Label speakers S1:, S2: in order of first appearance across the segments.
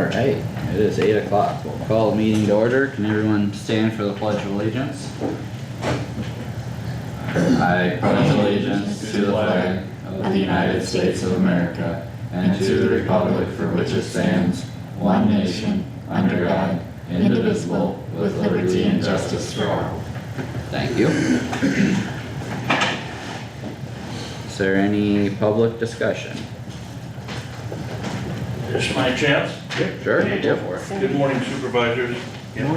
S1: Alright, it is 8 o'clock. We'll call the meeting to order. Can everyone stand for the Pledge of Allegiance? I pledge allegiance to the flag of the United States of America and to the republic for which it stands, one nation, under God, indivisible, with liberty and justice for all. Thank you. Is there any public discussion?
S2: This is my chance.
S1: Sure, go for it.
S2: Good morning, Supervisors. And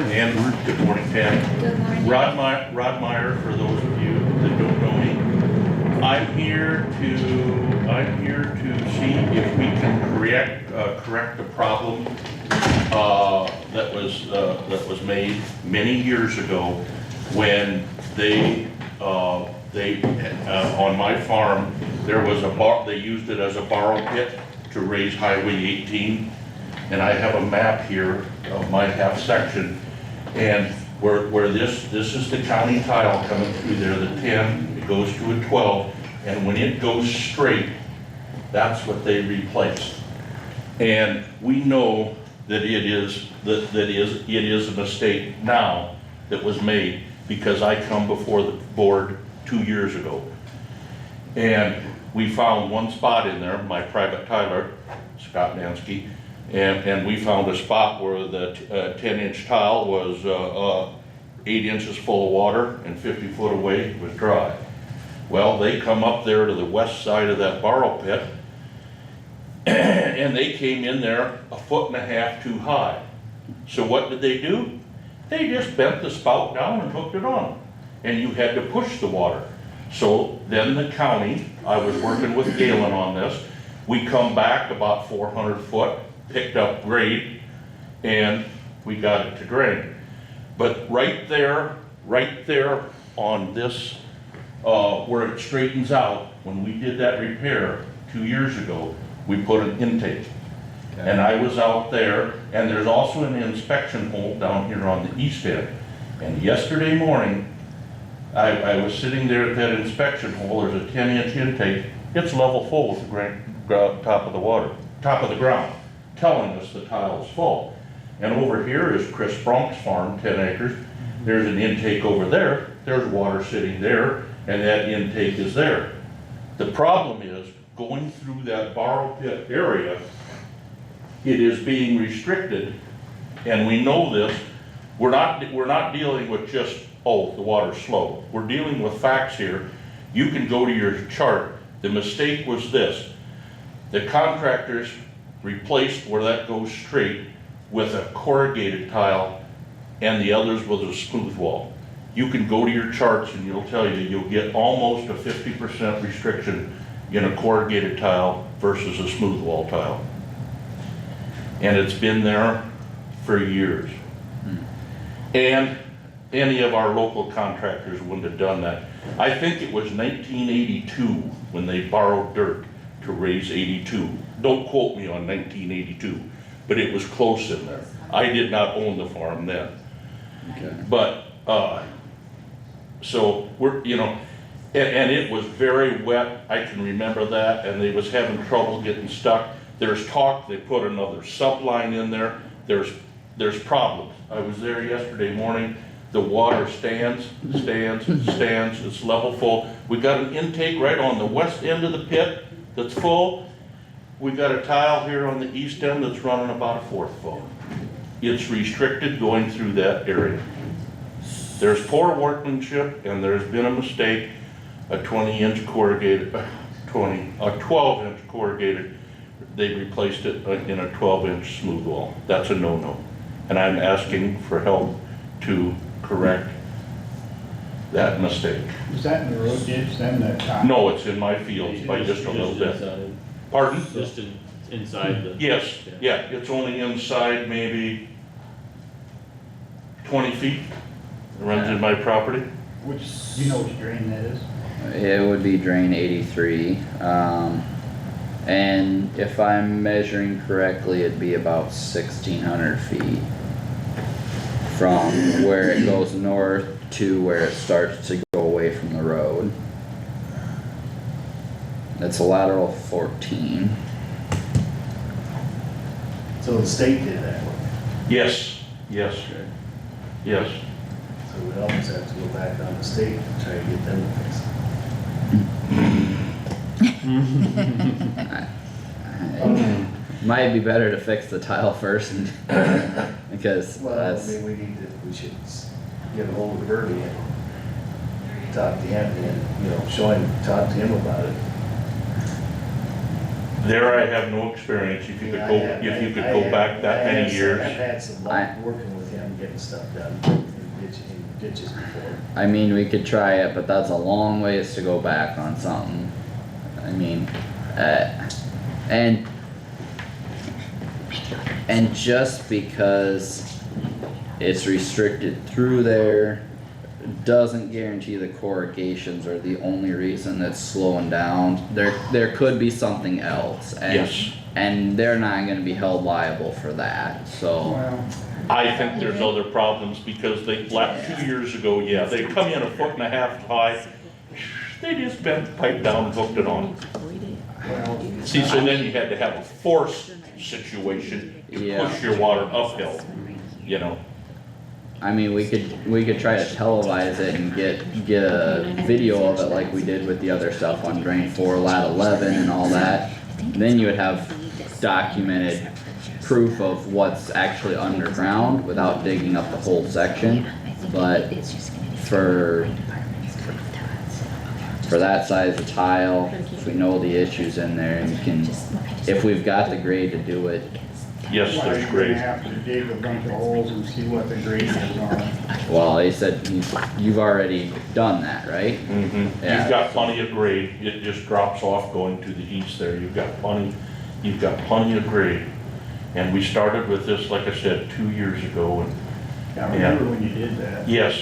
S2: good morning, Pam.
S3: Good morning.
S2: Rod Meyer, for those of you that don't know me. I'm here to see if we can correct a problem that was made many years ago when they on my farm, there was they used it as a borrow pit to raise Highway 18. And I have a map here of my half section, and where this is the county tile coming through there, the 10, it goes to a 12, and when it goes straight, that's what they replaced. And we know that it is a mistake now that was made, because I come before the board 2 years ago. And we found one spot in there, my private tiler, Scott Mansky, and we found a spot where the 10-inch tile was 8 inches full of water and 50 foot away was dry. Well, they come up there to the west side of that borrow pit and they came in there 1.5 foot too high. So what did they do? They just bent the spout down and hooked it on, and you had to push the water. So then the county, I was working with Galen on this, we come back about 400 foot, picked up grade, and we got it to drain. But right there on this, where it straightens out, when we did that repair 2 years ago, we put an intake. Okay. And I was out there, and there's also an inspection hole down here on the east end. And yesterday morning, I was sitting there at that inspection hole, there's a 10-inch intake, it's level full with the top of the ground, telling us the tile is full. And over here is Chris Bronk's farm, 10 acres. There's an intake over there, there's water sitting there, and that intake is there. The problem is, going through that borrow pit area, it is being restricted, and we know this. We're not dealing with just, oh, the water's slow. We're dealing with facts here. You can go to your chart. The mistake was this. The contractors replaced where that goes straight with a corrugated tile, and the others with a smooth wall. You can go to your charts and it'll tell you you'll get almost a 50% restriction in a corrugated tile versus a smooth wall tile. And it's been there for years. And any of our local contractors wouldn't have done that. I think it was 1982 when they borrowed dirt to raise 82. Don't quote me on 1982, but it was close in there. I did not own the farm then. Okay. But, so we're, and it was very wet, I can remember that, and they was having trouble getting stuck. There's talk they put another subline in there. There's problems. I was there yesterday morning. The water stands, it's level full. We got an intake right on the west end of the pit that's full. We got a tile here on the east end that's running about 1/4 full. It's restricted going through that area. There's poor workmanship, and there's been a mistake. A 20-inch corrugated, a 12-inch corrugated, they replaced it in a 12-inch smooth wall. That's a no-no. And I'm asking for help to correct that mistake.
S4: Is that in the road ditch, then that tile?
S2: No, it's in my fields by just a little bit.
S5: Inside.
S2: Pardon?
S5: Just inside the...
S2: Yes, yeah, it's only inside maybe 20 feet. It runs in my property.
S4: Which, do you know which drain that is?
S1: It would be drain 83. And if I'm measuring correctly, it'd be about 1,600 feet from where it goes north to where it starts to go away from the road. It's a lateral 14.
S3: So the state did that one,
S2: Yes, yes, yes.
S3: so we almost have to go back on the state and try to get them to fix it.
S1: Might be better to fix the tile first and, because
S3: Well, I
S1: that's,
S3: mean, we should get a hold of Bernie and talk to him and, you know, talk to him about it.
S2: There I have no experience, if you could
S3: Yeah,
S2: go,
S3: I have-
S2: if you could
S3: I
S2: go
S3: have-
S2: back that
S3: I
S2: many
S3: have
S2: years.
S3: I've had some
S1: I-
S3: luck working with him, getting stuff done in ditches before.
S1: I mean, we could try it, but that's a long ways to go back on something. I mean, and just because it's restricted through there doesn't guarantee the corrugations are the only reason that's slowing down. There could be something else, and
S2: Yes.
S1: and they're not gonna be held liable for that, so.
S4: Well,
S2: I think there's other problems, because they, left 2 years ago, yeah, they come in 1.5 feet high, they just bent the pipe down and hooked it on.
S4: well,
S2: See, so then you had to have a force situation to
S1: Yeah.
S2: push your water uphill, you know?
S1: I mean, we could try to televise it and get a video of it like we did with the other stuff on drain 4, lat 11 and all that. Then you would have documented proof of what's actually underground without digging up the whole section. But for that size of tile, if we know the issues in there and can, if we've got the grade to do it,
S2: Yes,
S4: why
S2: there's
S4: you're
S2: great.
S4: gonna have to dig a bunch of holes and see what the grade is on.
S1: well, they said you've already done that, right?
S2: Mm-hmm.
S1: Yeah.
S2: You've got plenty of grade, it just drops off going to the east there, you've got plenty of grade. And we started with this, like I said, 2 years ago, and
S4: I remember when you did that.
S2: yes,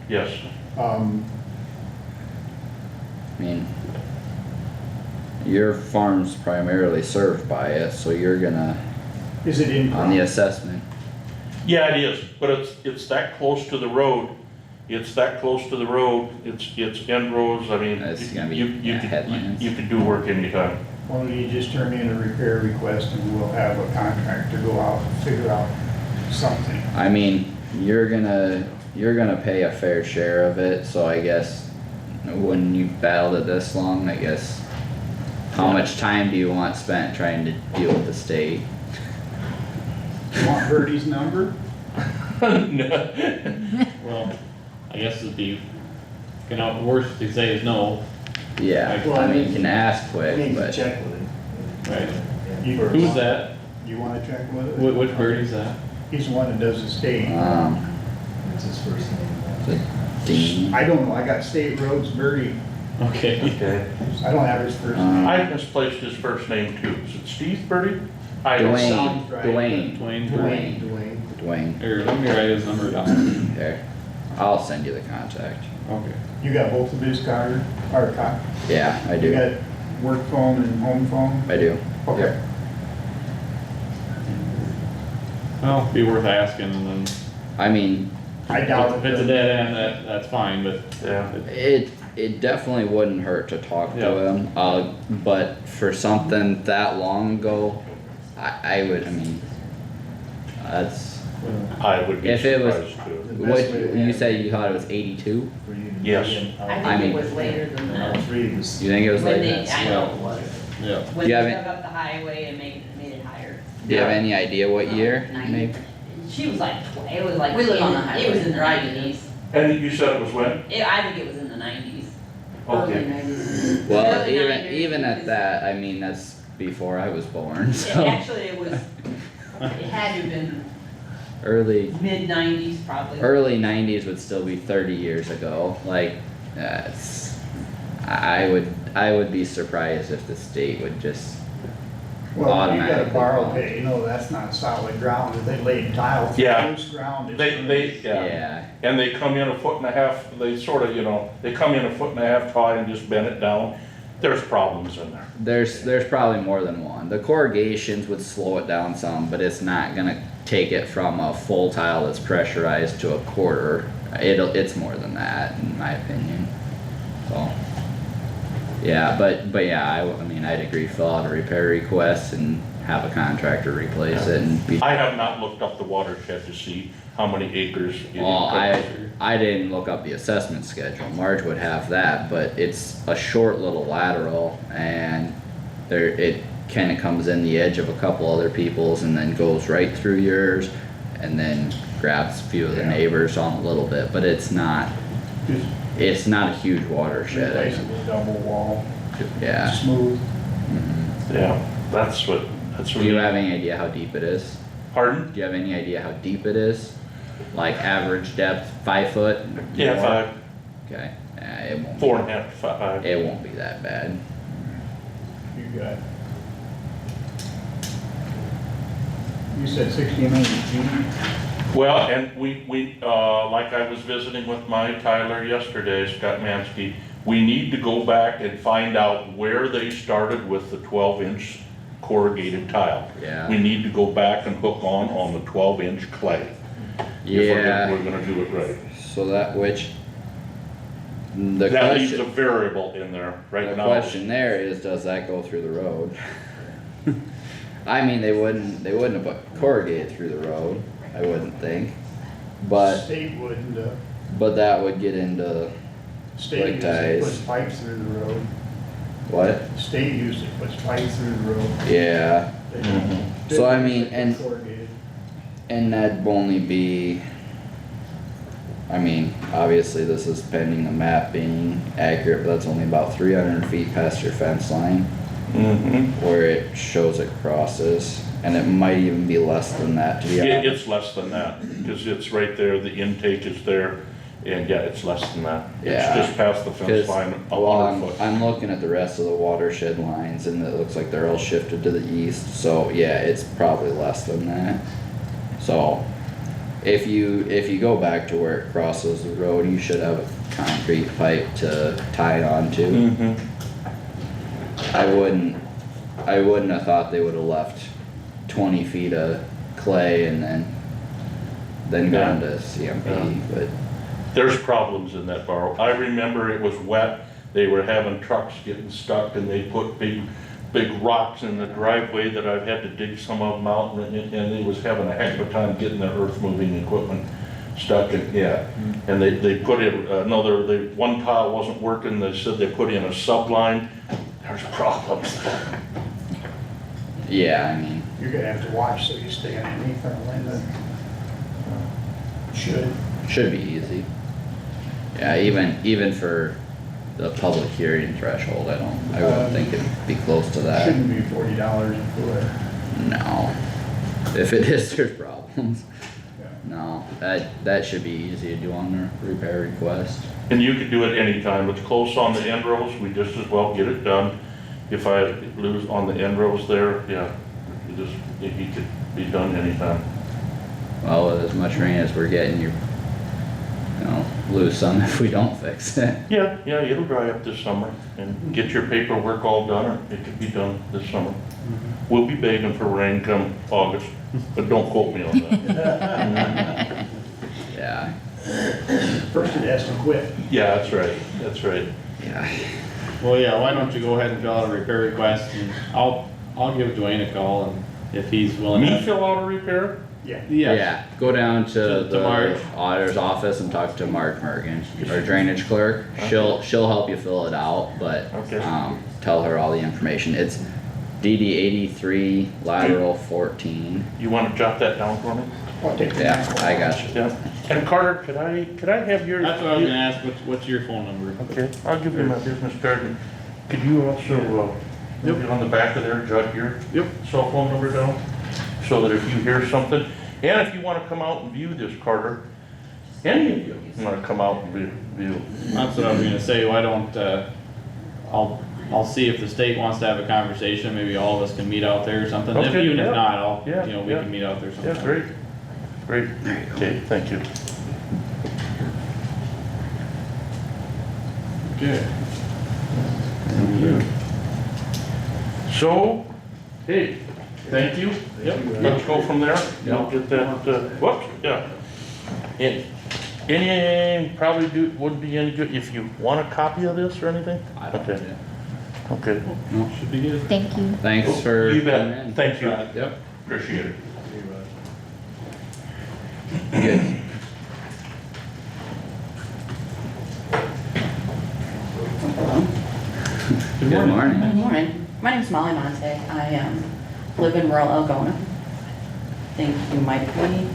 S2: yes,
S1: I mean, your farm's primarily served by it, so you're gonna,
S4: Is it in?
S1: on the assessment.
S2: yeah, it is, but it's that close to the road, it's end rows, I mean,
S1: It's gonna be,
S2: you
S1: yeah, headlands.
S2: you could do work anytime.
S4: Why don't you just turn in a repair request and we'll have a contractor go out and figure out something.
S1: I mean, you're gonna pay a fair share of it, so I guess when you've battled it this long, I guess, how much time do you want spent trying to deal with the state?
S4: You want Bertie's number?
S5: Well, I guess it'd be, the worst they say is no,
S1: Yeah,
S3: Well,
S1: I mean, you can ask
S3: I
S1: quick,
S3: mean,
S1: but,
S3: check with him.
S5: right?
S4: You-
S3: First.
S5: Who's that?
S4: You wanna check with it?
S5: Which birdie's that?
S4: He's the one that does the state.
S3: What's his first name?
S1: the Dean,
S4: I don't know, I got State Roads Bertie.
S5: Okay.
S2: Okay.
S4: I don't have his first
S1: Um,
S4: name.
S2: I misplaced his first name too, is it Steve Birdie? I don't
S1: Dwayne,
S4: sounds right.
S1: Dwayne,
S3: Dwayne.
S1: Here,
S5: Let me write his number down.
S1: I'll send you the contact.
S5: Okay.
S4: You got both of his card, or card?
S1: Yeah, I
S4: You
S1: do,
S4: got work phone and home phone?
S1: I do.
S4: Okay.
S5: Well, be worth asking, and then
S1: I mean,
S4: I doubt
S5: if it's a
S4: it.
S5: dead end, that's fine, but
S2: Yeah.
S1: it definitely wouldn't hurt to talk to
S5: Yeah.
S1: him, but for something that long ago, I mean, that's,
S2: I would be
S1: If it was-
S2: surprised too.
S3: The best
S1: what,
S3: way to
S1: you
S3: have
S1: said you thought it was 82?
S3: for you to
S2: Yes.
S3: begin,
S6: I
S1: I
S6: think
S1: mean-
S6: it was later than
S3: all
S6: that.
S3: three of us.
S1: You think it was
S6: When
S1: like
S6: they,
S1: that?
S6: I know it was.
S5: yeah.
S6: When
S1: Do you
S6: they
S1: have
S6: dug up the highway and made it higher.
S1: Do you have any idea what year,
S6: 90.
S1: maybe?
S6: She was like, it was like.
S7: We live on the
S6: It
S7: highway.
S6: was in the nineties.
S2: And you said it was when?
S6: I think it was in the nineties.
S2: Okay.
S1: Well,
S6: Early
S1: even,
S6: 90s,
S1: even at
S6: because-
S1: that, I mean, that's before I was born, so,
S6: Actually, it was, it had to have been
S1: early,
S6: mid-nineties probably.
S1: early 90s would still be 30 years ago, like, that's, I would be surprised if the state would just,
S4: Well, you gotta
S1: automatically
S4: borrow
S1: bond.
S4: pay, you know, that's not solid ground, if they laid tile through
S2: Yeah.
S4: loose ground. it's
S2: They, yeah,
S1: yeah,
S2: and they come in 1.5 feet, they sort of, they come in 1.5 feet high and just bend it down. There's problems in there.
S1: there's probably more than one. The corrugations would slow it down some, but it's not gonna take it from a full tile that's pressurized to a quarter. It's more than that, in my opinion, so. Yeah, but yeah, I mean, I'd agree, fill out a repair request and have a contractor replace it and be.
S2: I have not looked up the watershed to see how many acres it
S1: Well,
S2: encompasses.
S1: I didn't look up the assessment schedule, Marge would have that, but it's a short little lateral and it kinda comes in the edge of a couple other people's and then goes right through yours and then grabs a few of the
S4: Yeah.
S1: neighbors on a little bit, but it's not
S4: Just
S1: a huge watershed.
S4: replace it with double wall,
S1: Yeah.
S4: smooth.
S1: Mhm.
S2: Yeah, that's what
S1: Do you have any idea how deep it is?
S2: Pardon?
S1: Do you have any idea how deep it is? Like average depth, 5 foot?
S2: Yeah,
S1: More?
S2: 5,
S1: Okay, it won't.
S2: 4.5 to 5.
S1: It won't be that bad.
S4: You got. You said 1,600 feet?
S2: Well, and like I was visiting with my Tyler yesterday, Scott Mansky, we need to go back and find out where they started with the 12-inch corrugated tile.
S1: Yeah.
S2: We need to go back and hook on the 12-inch clay.
S1: Yeah,
S2: If we're gonna do it right.
S1: so that which, the
S2: That leaves a
S1: question,
S2: variable in there right
S1: the
S2: now.
S1: question there is, does that go through the road? I mean, they wouldn't have put corrugated through the road, I wouldn't think, but,
S4: State wouldn't,
S1: but that would get into,
S4: state
S1: Like
S4: usually
S1: ties.
S4: puts pipes through the road.
S1: what?
S4: State usually puts pipes through the road.
S1: Yeah,
S4: They
S2: Mhm.
S4: don't-
S1: So, I
S4: they
S1: mean,
S4: put
S1: and-
S4: corrugated.
S1: and that'd only be, I mean, obviously this is pending the map being accurate, but that's only about 300 feet past your fence line.
S2: Mhm.
S1: Where it shows it crosses, and it might even be less than that, to be honest.
S2: It's less than that, because it's right there, the intake is there, and yeah, it's less than that. It's
S1: Yeah.
S2: just past the fence
S1: 'Cause,
S2: line, a
S1: well,
S2: 100 foot.
S1: I'm looking at the rest of the watershed lines, and it looks like they're all shifted to the east, so yeah, it's probably less than that. So, if you go back to where it crosses the road, you should have a concrete pipe to tie it onto.
S2: Mhm.
S1: I wouldn't have thought they would've left 20 feet of clay and then gone to CMP,
S2: Yeah.
S1: but,
S2: There's problems in that borough. I remember it was wet, they were having trucks getting stuck, and they put big rocks in the driveway that I've had to dig some of them out, and they was having a heck of a time getting their earth moving equipment stuck in, yeah. And they put in one tile wasn't working, they said they put in a subline, there's problems.
S1: yeah, I mean,
S4: You're gonna have to watch so you stay underneath our limit. Should.
S1: be easy. Yeah, even for the public hearing threshold, I wouldn't think it'd be close to that.
S4: Shouldn't be $40 a foot.
S1: No. If it is, there's problems.
S4: Yeah.
S1: No, that should be easy to do on the repair request.
S2: And you could do it anytime, it's close on the end rows, we just as well get it done. If I lose on the end rows there, yeah, it could be done anytime.
S1: Well, with as much rain as we're getting, you know, lose some if we don't fix it.
S2: Yeah, it'll dry up this summer, and get your paperwork all done, or it could be done this summer. We'll be begging for rain come August, but don't quote me on that.
S1: Yeah,
S4: First it has to quit.
S2: Yeah, that's right.
S1: yeah.
S5: Well, yeah, why don't you go ahead and fill out a repair request, and I'll give Dwayne a call, and if he's willing
S2: Me
S5: to.
S2: fill out a repair?
S4: Yeah.
S1: Yeah, go down to
S5: To Marge.
S1: the auditor's office and talk to Marge Mergen, our drainage clerk. She'll help you fill it out, but,
S2: Okay.
S1: tell her all the information. It's DD 83 lateral 14.
S2: You wanna jot that down for me?
S4: I'll take the
S1: Yeah,
S4: map.
S1: I got you.
S2: Yeah. And Carter, could I have your?
S5: That's what I was gonna ask, what's your phone number?
S2: Okay, I'll give you my business card. And could you also, maybe on the back of there, jot your
S5: Yep.
S2: cell phone number down? So that if you hear something, and if you wanna come out and view this, Carter, any of you wanna come out and view.
S5: That's what I was gonna say, why don't, I'll see if the state wants to have a conversation, maybe all of us can meet out there or something. If
S2: Okay,
S5: even
S2: yeah.
S5: if not, we
S2: Yeah.
S5: can meet out there sometime.
S2: Yeah, great. Okay, thank you.
S5: Okay.
S2: So, hey, thank you.
S5: Yep.
S2: Let's go from there. I'll get that, whoops, yeah. And any, probably wouldn't be any good if you want a copy of this or anything?
S1: I don't,
S2: Okay.
S3: Okay.
S5: Should be good.
S7: Thank you.
S5: Thanks for
S2: You
S5: coming
S2: bet,
S5: in.
S2: thank you,
S5: Yep.
S2: appreciate it.
S5: Good. Good morning.
S8: Good morning. My name's Molly Monte. I live in rural Algona. I think you might be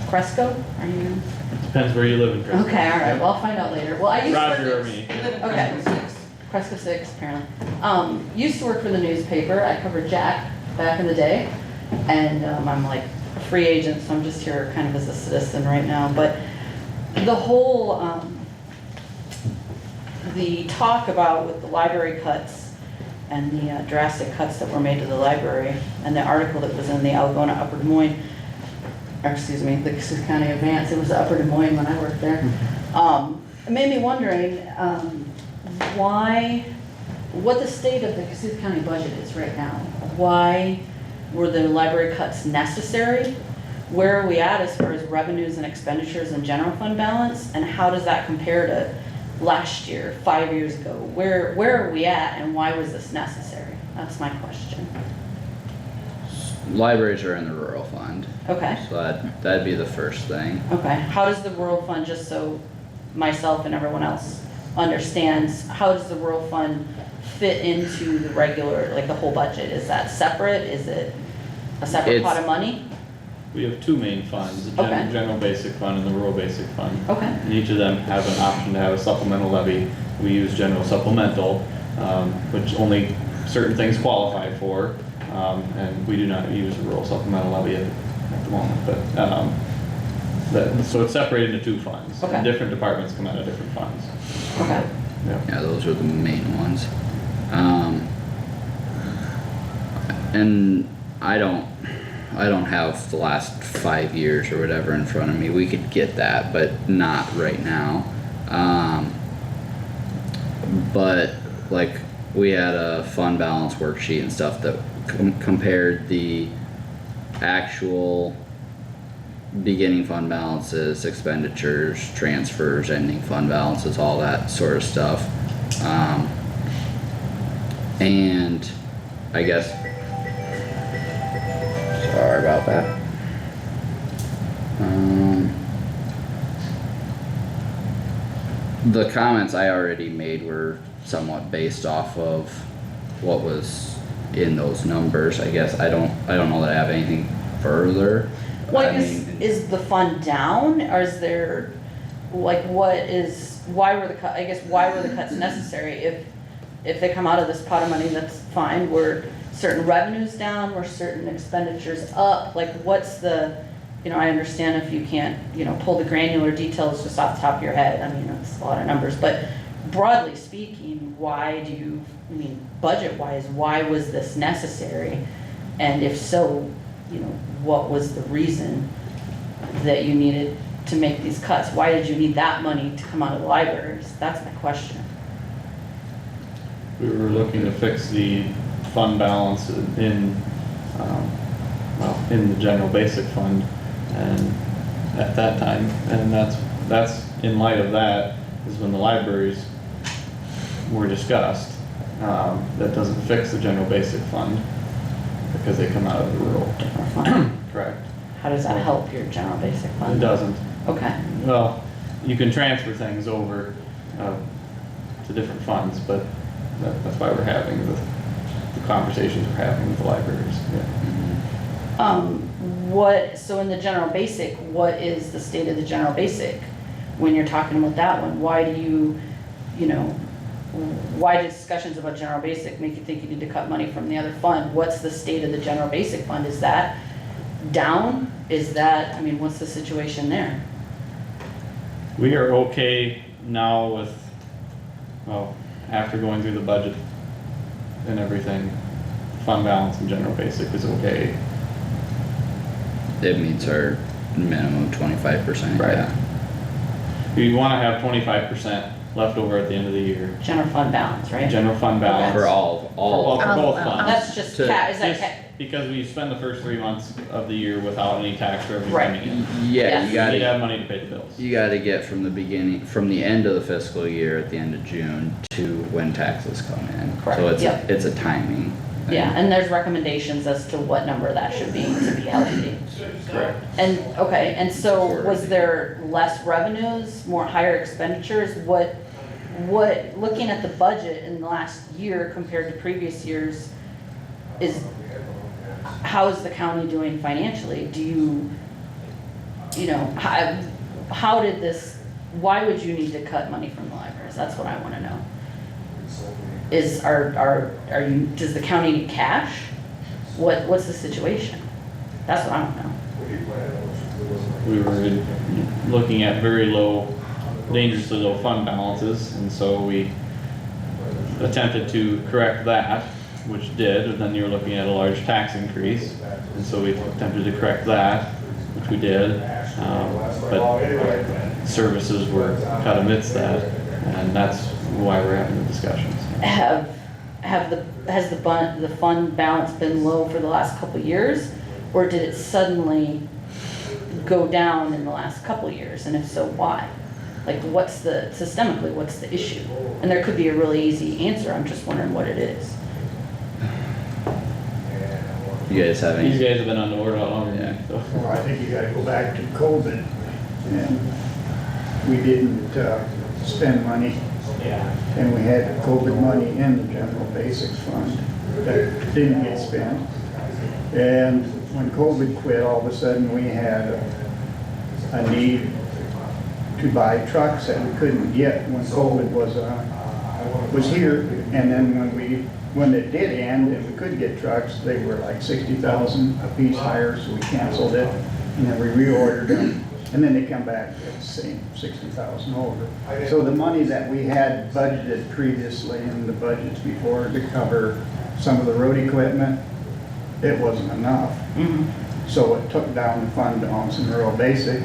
S8: Cresco. Are you?
S5: Depends where you live in Cresco.
S8: Okay, all right. Well, I'll find out later. Well, I used
S5: Roger or
S8: to
S5: me.
S8: Okay. Cresco 6, apparently. Used to work for the newspaper. I covered Jack back in the day. And I'm like a free agent, so I'm just here kind of as a citizen right now. But the whole, the talk about with the library cuts and the drastic cuts that were made to the library and the article that was in the Algona Upper Des Moines, or excuse me, the Kossuth County Advance, it was Upper Des Moines when I worked there. It made me wondering what the state of the Kossuth County budget is right now. Why were the library cuts necessary? Where are we at as far as revenues and expenditures and general fund balance? And how does that compare to last year, 5 years ago? Where are we at and why was this necessary? That's my question.
S1: Libraries are in the rural fund,
S8: Okay,
S1: so that'd be the first thing.
S8: okay. How does the rural fund, just so myself and everyone else understands, how does the rural fund fit into the regular, like the whole budget? Is that separate? Is it a separate pot of money?
S5: We have two main funds, the
S8: Okay.
S5: general basic fund and the rural basic fund.
S8: Okay,
S5: And each of them have an option to have a supplemental levy. We use general supplemental, which only certain things qualify for. And we do not use a rural supplemental levy at the moment, but, so it's separated into two funds.
S8: Okay.
S5: And different departments come out of different funds.
S8: okay.
S1: Yeah, those are the main ones. And I don't have the last 5 years or whatever in front of me. We could get that, but not right now. But like we had a fund balance worksheet and stuff that compared the actual beginning fund balances, expenditures, transfers, ending fund balances, all that sort of stuff. And I guess, sorry about that. The comments I already made were somewhat based off of what was in those numbers. I guess I don't know that I have anything further.
S8: Well,
S1: I mean,
S8: is the fund down, or is there, like, why were the cuts necessary? If they come out of this pot of money, that's fine. Were certain revenues down, were certain expenditures up? Like, what's the, I understand if you can't, pull the granular details just off the top of your head. I mean, it's a lot of numbers, but broadly speaking, budget-wise, why was this necessary? And if so, what was the reason that you needed to make these cuts? Why did you need that money to come out of the libraries? That's my question.
S5: We were looking to fix the fund balance in the general basic fund, and at that time, and that's in light of that is when the libraries were discussed. That doesn't fix the general basic fund because they come out of the rural.
S8: Fund.
S5: Correct.
S8: How does that help your general basic
S5: It
S8: fund?
S5: doesn't.
S8: Okay,
S5: Well, you can transfer things over to different funds, but that's why we're having the conversations we're having with the libraries. Yeah.
S8: so in the general basic, what is the state of the general basic? When you're talking about that one, why do why do discussions about general basic make you think you need to cut money from the other fund? What's the state of the general basic fund? Is that down? What's the situation there?
S5: We are okay now with, after going through the budget and everything, fund balance and general basic is okay.
S1: it meets our minimum 25%.
S5: Right.
S1: Yeah.
S5: You wanna have 25% left over at the end of the year.
S8: General fund balance, right?
S5: General fund balance.
S1: For all
S5: For both
S7: Oh,
S5: funds.
S8: That's just,
S1: To-
S8: is that
S5: Just Because we spend the first 3 months of the year without any tax revenue
S8: Right.
S5: coming in.
S1: Yeah,
S8: Yes.
S1: you
S5: We need to have
S1: gotta,
S5: money to pay the bills.
S1: you gotta get from the beginning, from the end of the fiscal year at the end of June to when taxes come in.
S8: Correct,
S1: So it's,
S8: yep.
S1: it's a timing. thing.
S8: Yeah, and there's recommendations as to what number that should be to be healthy.
S5: Correct.
S8: And, okay, and so was there less revenues, more higher expenditures? What, looking at the budget in the last year compared to previous years, how is the county doing financially? Do you know, how did this, why would you need to cut money from the libraries? That's what I wanna know. Does the county need cash? What's the situation? That's what I wanna know.
S5: We were looking at very low, dangerously low fund balances, and so we attempted to correct that, which did, and then you're looking at a large tax increase, and so we attempted to correct that, which we did, but services were cut amidst that, and that's why we're having the discussions.
S8: Has the fund balance been low for the last couple of years? Or did it suddenly go down in the last couple of years? And if so, why? Like, systemically, what's the issue? And there could be a really easy answer, I'm just wondering what it is.
S1: You guys have
S5: These
S1: any?
S5: guys have been on the board a lot longer than me, so.
S4: Well, I think you gotta go back to COVID, and we didn't, spend money. And we had COVID money in the general basics fund that didn't get spent. And when COVID quit, all of a sudden we had a need to buy trucks that we couldn't get when COVID was here. And then when it did end and we could get trucks, they were like 60,000 a piece higher, so we canceled it. And then we reordered them, and then they come back at the same 60,000 over. So the money that we had budgeted previously in the budgets before to cover some of the road equipment, it wasn't enough. So it took down the fund balance in rural basic.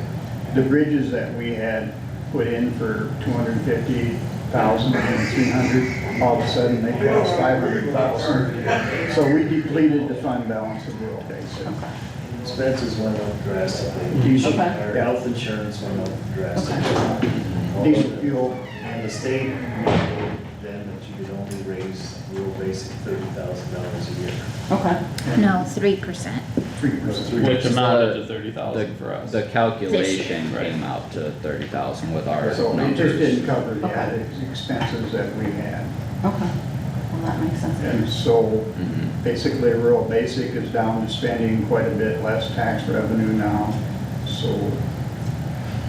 S4: The bridges that we had put in for 250,000 and 300, all of a sudden they cost 500,000. So we depleted the fund balance of rural basic.
S3: Expenses went up drastically.
S8: Okay.
S3: Our health insurance went up drastically.
S4: Diesel fuel,
S3: And the state mandated then that you could only raise rural basic $30,000 a year.
S8: Okay.
S7: No, 3%.
S4: 3%.
S5: Which
S1: is
S5: amounted
S1: the-
S5: to 30,000 for us.
S1: The calculation
S5: Right.
S1: came out to 30,000 with our
S4: So it just
S1: numbers.
S4: didn't cover the
S8: Okay.
S4: added expenses that we had.
S8: Okay. Well, that makes sense.
S4: And so
S1: Mhm.
S4: basically rural basic is down to spending quite a bit less tax revenue now. So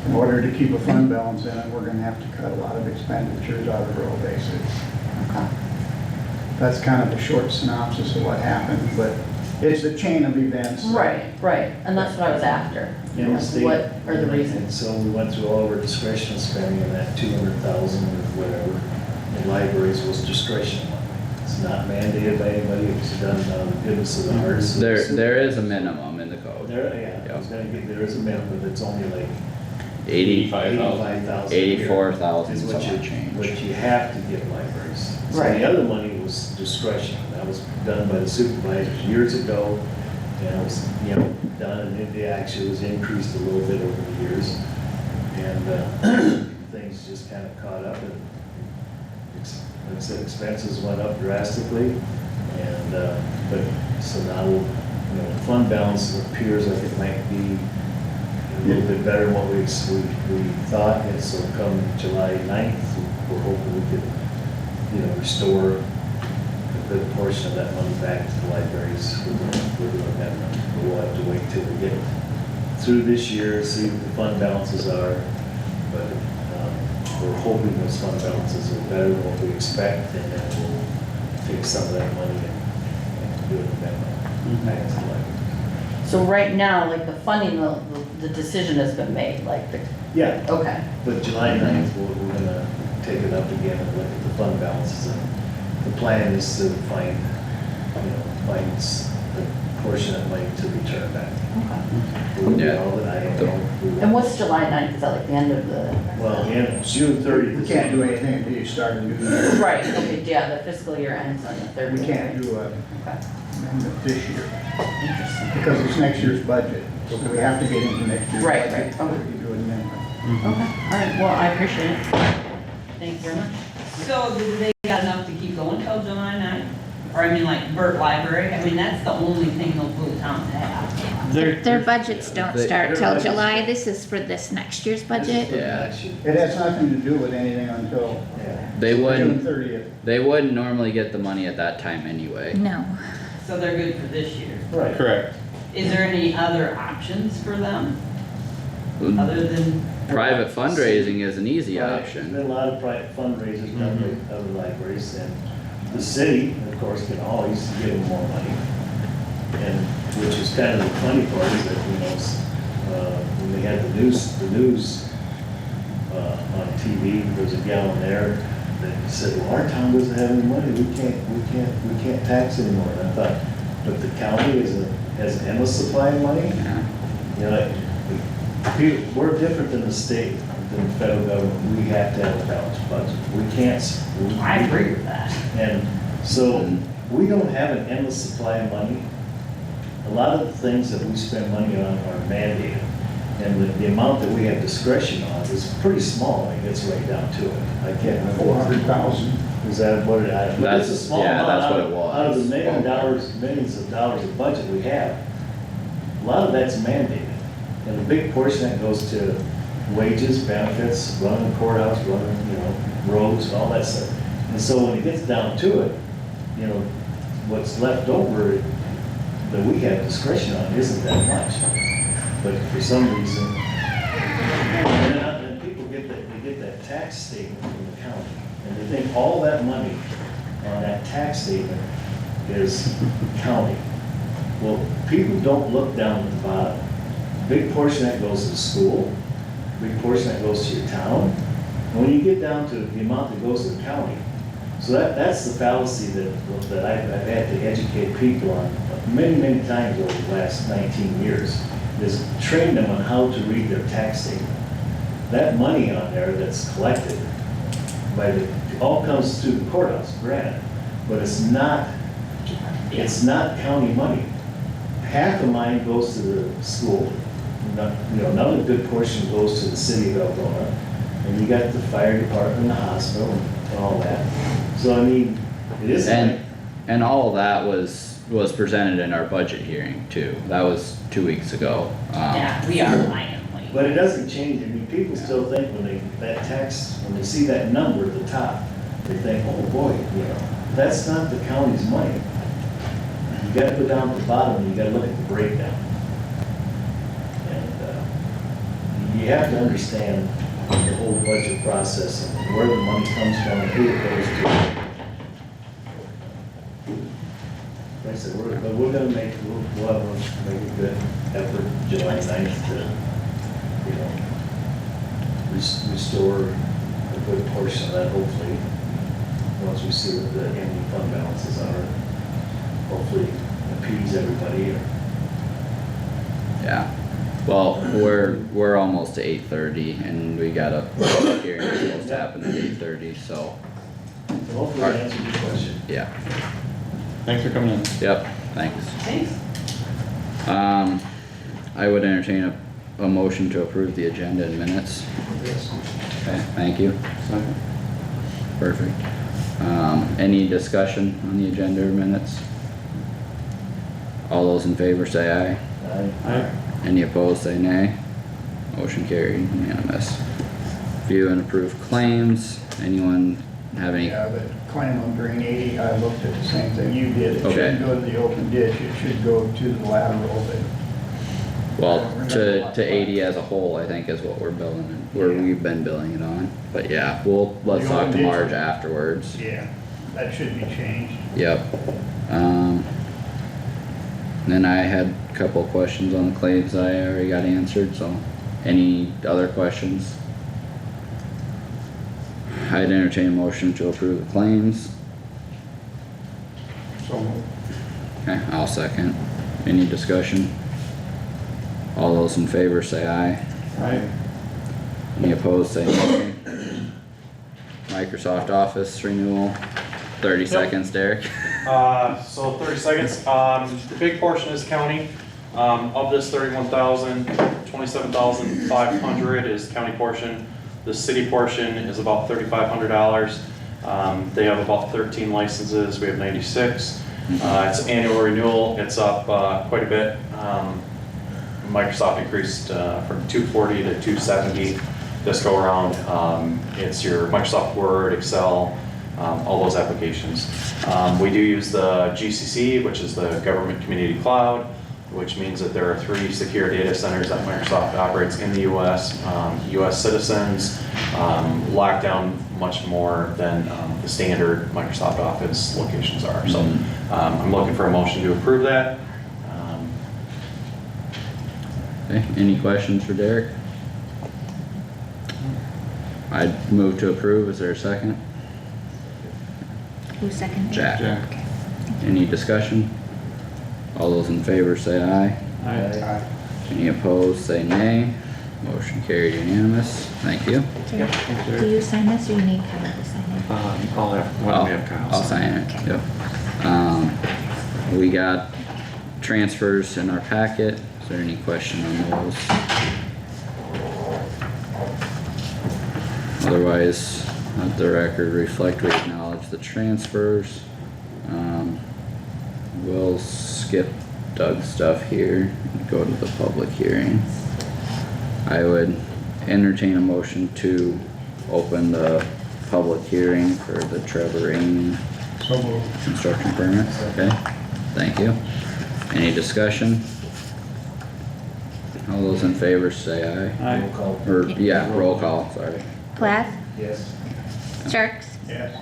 S4: in order to keep a fund balance in it, we're gonna have to cut a lot of expenditures out of rural basic.
S8: Okay.
S4: That's kind of a short synopsis of what happened, but it's a chain of events.
S8: Right, and that's what I was after.
S3: And the state-
S8: What are the
S3: And
S8: reasons?
S3: so we went through all of our discretionary spending, and that 200,000 or whatever in libraries was discretionary. It's not mandated by anybody, it was done out of the goodness of the heart. So
S1: There is a minimum in the code.
S3: I was gonna get, there is a minimum, but it's only like
S5: 85,000.
S3: 85,000.
S1: 84,000
S3: Is
S1: some
S3: what you,
S1: change.
S3: what you have to give libraries. So
S8: Right.
S3: the other money was discretion, that was done by the supervisors years ago, and it was, done, and it actually was increased a little bit over the years. And, things just kind of caught up, and like I said, expenses went up drastically, and, but, so now, fund balance appears like it might be a little bit better than what we thought, and so come July 9th, we're hoping we could, restore a good portion of that money back to the libraries. We're doing that, but we'll have to wait till we get through this year, see what the fund balances are, but, we're hoping those fund balances are better than what we expect, and then we'll take some of that money and do it back to the libraries.
S8: So right now, like the funding, the decision has been made, like
S3: Yeah,
S8: okay,
S3: but July 9th, we're gonna take it up again and look at the fund balances, and the plan is to find portion of money to return back.
S8: Okay.
S3: Will be
S1: Yeah.
S3: all that I don't know. We
S8: And
S3: won't-
S8: what's July 9th? Is that like the end of the?
S3: Well, yeah, June 30th.
S4: We can't do anything until you start a new year.
S8: Right, okay, yeah, the fiscal year ends on the 30th.
S4: We can't do a
S8: Okay,
S4: amendment this year,
S8: interesting.
S4: because it's next year's budget, so we have to get into next year's
S8: Right,
S4: budget.
S8: right,
S4: before
S8: okay.
S4: we do an amendment.
S8: Okay, all right, well, I appreciate it. Thank you very much.
S6: So do they got enough to keep going till July 9th? Or I mean, like Burt Library, I mean, that's the only thing those little towns have.
S7: Their budgets don't
S1: They-
S7: start
S3: their
S7: till
S3: budgets-
S7: July, this is for this next year's budget.
S1: Yeah.
S4: It has nothing to do with anything until
S3: Yeah.
S1: They
S4: June
S1: wouldn't,
S4: 30th.
S1: they wouldn't normally get the money at that time anyway.
S7: No,
S6: So they're good for this year.
S3: Right.
S5: Correct.
S6: Is there any other options for them, other than,
S1: Private fundraising is an easy
S3: Right. There's
S1: option.
S3: been a lot of private fundraisers done by other libraries, and the city, of course, can always give them more money. And, which is kind of the funny part, is that, when they had the news on TV, there was a gal in there that said, well, our town doesn't have any money, we can't tax anymore. And I thought, but the county has an endless supply of money?
S1: Yeah.
S3: You know, like, we're different than the state, than the federal government. We have to have a balanced budget. We can't.
S6: I agree with that.
S3: And so, we don't have an endless supply of money. A lot of the things that we spend money on are mandated. And the amount that we have discretion on is pretty small when it gets right down to it. I can't remember.
S4: 400,000.
S3: Is that what it, but it's a
S1: That's-
S3: small
S1: yeah,
S3: amount
S1: that's what
S3: out
S1: it
S3: of,
S1: was.
S3: out of the millions of dollars of budget we have. A lot of that's mandated. And a big portion that goes to wages, benefits, running the courthouse, running, roads, all that stuff. And so when it gets down to it, what's left over that we have discretion on isn't that much. But for some reason, and people get that tax statement from the county, and they think all that money on that tax statement is county. Well, people don't look down at the bottom. Big portion that goes to the school, big portion that goes to your town. And when you get down to the amount that goes to the county, so that's the fallacy that I've had to educate people on many, many times over the last 19 years, is train them on how to read their tax statement. That money on there that's collected all comes through the courthouse, granted, but it's not county money. Half of mine goes to the school, another good portion goes to the city of Eldona, and you got the fire department, the hospital, and all that. So, I mean, it is.
S1: And all of that was presented in our budget hearing too. That was 2 weeks ago.
S6: Yeah, we are lying.
S3: But it doesn't change. I mean, people still think when they see that number at the top, they think, oh boy, that's not the county's money. You gotta go down to the bottom and you gotta look at the breakdown. And, you have to understand the whole budget process and where the money comes from and who it goes to. Like I said, we'll have to make a good effort July 9th to, restore a good portion of that, hopefully, once we see what the ending fund balances are. Hopefully appease everybody.
S1: Yeah. Well, we're almost to 8:30 and we got a public hearing that's supposed to happen at 8:30, so,
S3: So hopefully that answers your question.
S1: yeah.
S5: Thanks for coming in.
S1: Yep, thanks.
S6: Thanks.
S1: I would entertain a motion to approve the agenda and minutes. Okay, thank you.
S5: Second.
S1: Perfect. Any discussion on the agenda or minutes? All those in favor say aye.
S5: Aye.
S1: Any opposed say nay. Motion carried, unanimous. View and approve claims. Anyone have any?
S4: Yeah, but claim on drain 80, I looked at the same thing you did. It
S1: Okay.
S4: shouldn't go to the open ditch, it should go to the lateral, but
S1: Well, to 80 as a whole, I think is what we're billing, where
S4: Yeah.
S1: we've been billing it on. But yeah, let's
S4: The
S1: talk
S4: open
S1: to
S4: ditch.
S1: Marge afterwards.
S4: yeah, that should be changed.
S1: Yep. Then I had a couple of questions on the claims I already got answered, so any other questions? I'd entertain a motion to approve the claims.
S4: So,
S1: Okay, I'll second. Any discussion? All those in favor say aye.
S5: Aye.
S1: Any opposed say nay. Microsoft Office renewal, 30 seconds, Derek.
S9: So 30 seconds, the big portion is county, of this 31,000, 27,500 is county portion. The city portion is about $3,500. They have about 13 licenses, we have 96. It's annual renewal, it's up quite a bit. Microsoft increased from 240 to 270 this go around. It's your Microsoft Word, Excel, all those applications. We do use the GCC, which is the Government Community Cloud, which means that there are 3 secure data centers that Microsoft operates in the US. US citizens lock down much more than the standard Microsoft Office locations are. So I'm looking for a motion to approve that.
S1: Okay, any questions for Derek? I'd move to approve, is there a second?
S7: Who seconded?
S1: Jack.
S5: Jack.
S7: Okay.
S1: Any discussion? All those in favor say aye.
S5: Aye.
S1: Any opposed say nay. Motion carried unanimous, thank you.
S7: Jared, do you sign this or you need Kyle to sign it?
S5: I'll have, why don't we have Kyle?
S1: I'll sign it, yep. We got transfers in our packet, is there any question on those? Otherwise, let the record reflect we acknowledge the transfers. We'll skip Doug's stuff here and go to the public hearing. I would entertain a motion to open the public hearing for the Trevor Rainey construction permit, okay? Thank you. Any discussion? All those in favor say aye.
S3: Roll call.
S1: Or, yeah, roll call, sorry.
S7: Plath,
S3: Yes.
S7: Jerks,
S4: Yes.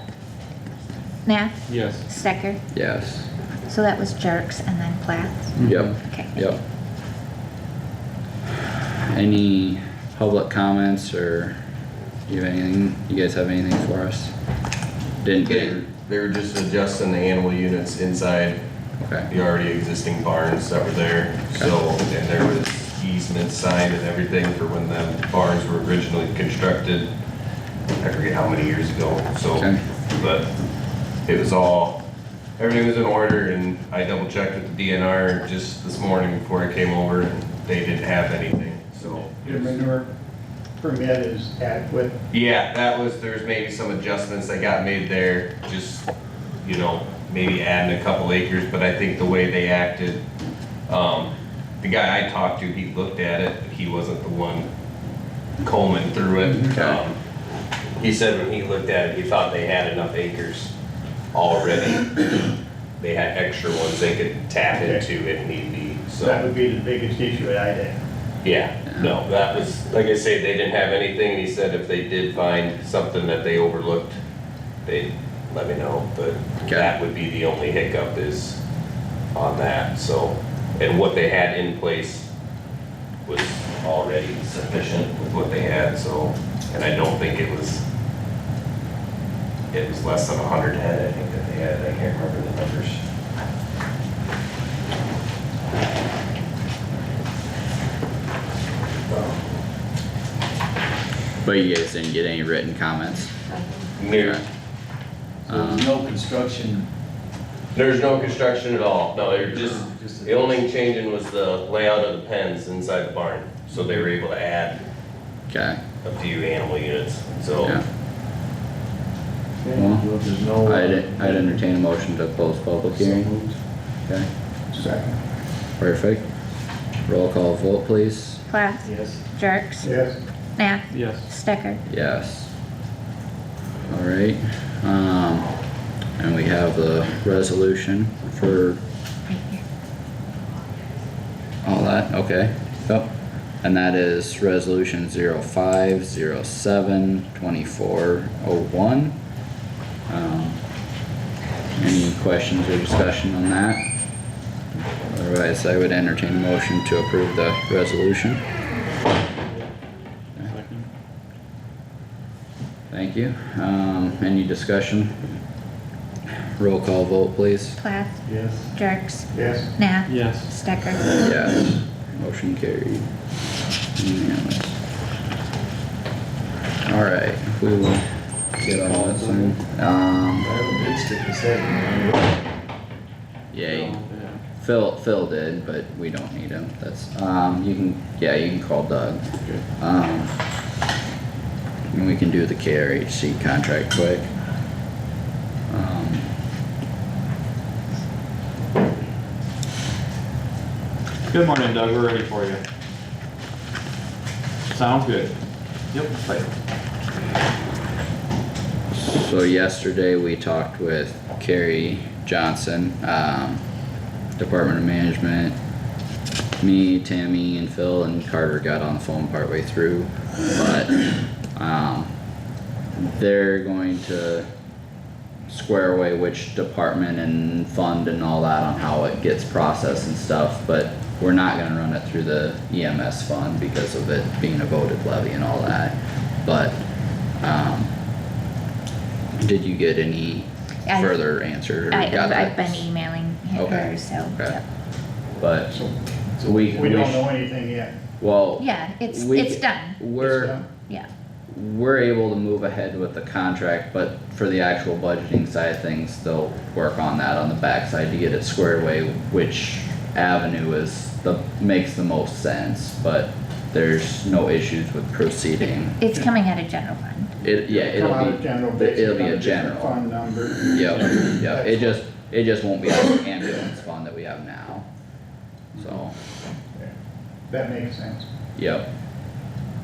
S7: Nath,
S5: Yes.
S7: Stecker.
S1: Yes.
S7: So that was Jerks and then Plath.
S1: Yep,
S7: Okay.
S1: yep. Any public comments or you have anything, you guys have anything for us? Didn't get,
S10: They were just adjusting the animal units inside
S1: okay,
S10: the already existing barns that were there. So, and there was easements signed and everything for when the barns were originally constructed. I forget how many years ago, so,
S1: Okay.
S10: but it was all, everything was in order, and I double checked with the DNR just this morning before I came over, and they didn't have anything, so.
S4: Your manure permit is adequate.
S10: Yeah, that was, there's maybe some adjustments that got made there, just, you know, maybe adding a couple acres, but I think the way they acted, the guy I talked to, he looked at it, but he wasn't the one combing through it.
S1: Okay.
S10: He said when he looked at it, he thought they had enough acres already. They had extra ones they could tap into if need be, so.
S4: That would be the biggest issue that I'd have.
S10: Yeah, no, that was, like I say, they didn't have anything, and he said if they did find something that they overlooked, they'd let me know, but
S1: Okay.
S10: that would be the only hiccup is on that, so. And what they had in place was already sufficient with what they had, so, and I don't think it was less than 100 head, I think that they had, I can't remember the numbers.
S1: but you guys didn't get any written comments?
S10: Near,
S3: So there's no construction.
S10: there's no construction at all, no, they're just, the only thing changing was the layout of the pens inside the barn, so they were able to add
S1: Okay,
S10: a few animal units, so.
S1: yeah.
S3: Well, there's no.
S1: I'd entertain a motion to close public hearing, okay?
S4: Second.
S1: Perfect. Roll call vote, please.
S7: Plath,
S3: Yes.
S7: Jerks,
S4: Yes.
S7: Nath,
S5: Yes.
S7: Stecker.
S1: Yes. Alright, and we have the resolution for
S7: Right here.
S1: all that, okay, yep. And that is resolution 0507-2401. Any questions or discussion on that? Otherwise, I would entertain a motion to approve the resolution.
S5: Second.
S1: Thank you. Any discussion? Roll call vote, please.
S7: Plath,
S3: Yes.
S7: Jerks,
S4: Yes,
S7: Nath,
S5: Yes.
S7: Stecker.
S1: Yes. Motion carried. Unanimous. Alright, we will get on this one.
S3: That did stick his head in.
S1: Yeah, Phil did, but we don't need him. That's, you can call Doug. And we can do the KRHC contract quick.
S5: Good morning, Doug, we're ready for you. Sounds good. Yep.
S1: So yesterday we talked with Carrie Johnson, Department of Management. Me, Tammy, and Phil and Carter got on the phone partway through, but, they're going to square away which department and fund and all that on how it gets processed and stuff, but we're not gonna run it through the EMS fund because of it being a voted levy and all that, but, did you get any further answers or got
S7: I've
S1: that?
S7: been emailing
S1: Okay,
S7: her, so,
S1: okay.
S7: yep.
S1: But,
S3: So
S4: we don't know anything yet.
S1: well,
S7: Yeah, it's
S1: we-
S7: done,
S1: we're,
S4: It's done.
S7: yeah.
S1: we're able to move ahead with the contract, but for the actual budgeting side of things, they'll work on that on the backside to get it squared away, which avenue makes the most sense, but there's no issues with proceeding.
S7: It's coming out of general fund.
S4: Come out of general basic
S1: it'll be
S4: on
S1: a
S4: different
S1: general.
S4: Fund number.
S1: Yep, it just won't be out of the ambulance fund that we have now, so,
S4: That makes sense.
S1: yep.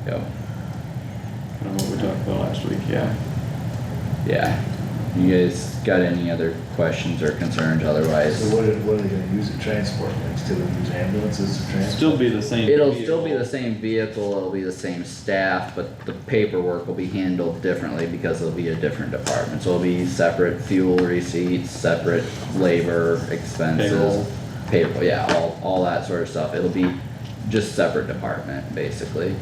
S5: I don't know what we talked about last week, yeah.
S1: Yeah, you guys got any other questions or concerns otherwise?
S3: So what are they gonna use to transport, like still use ambulances to transport?
S5: Still be the same.
S1: It'll still be the same vehicle, it'll be the same staff, but the paperwork will be handled differently because it'll be a different department. So it'll be separate fuel receipts, separate labor expenses. Payroll, yeah, all that sort of stuff. It'll be just separate department, basically.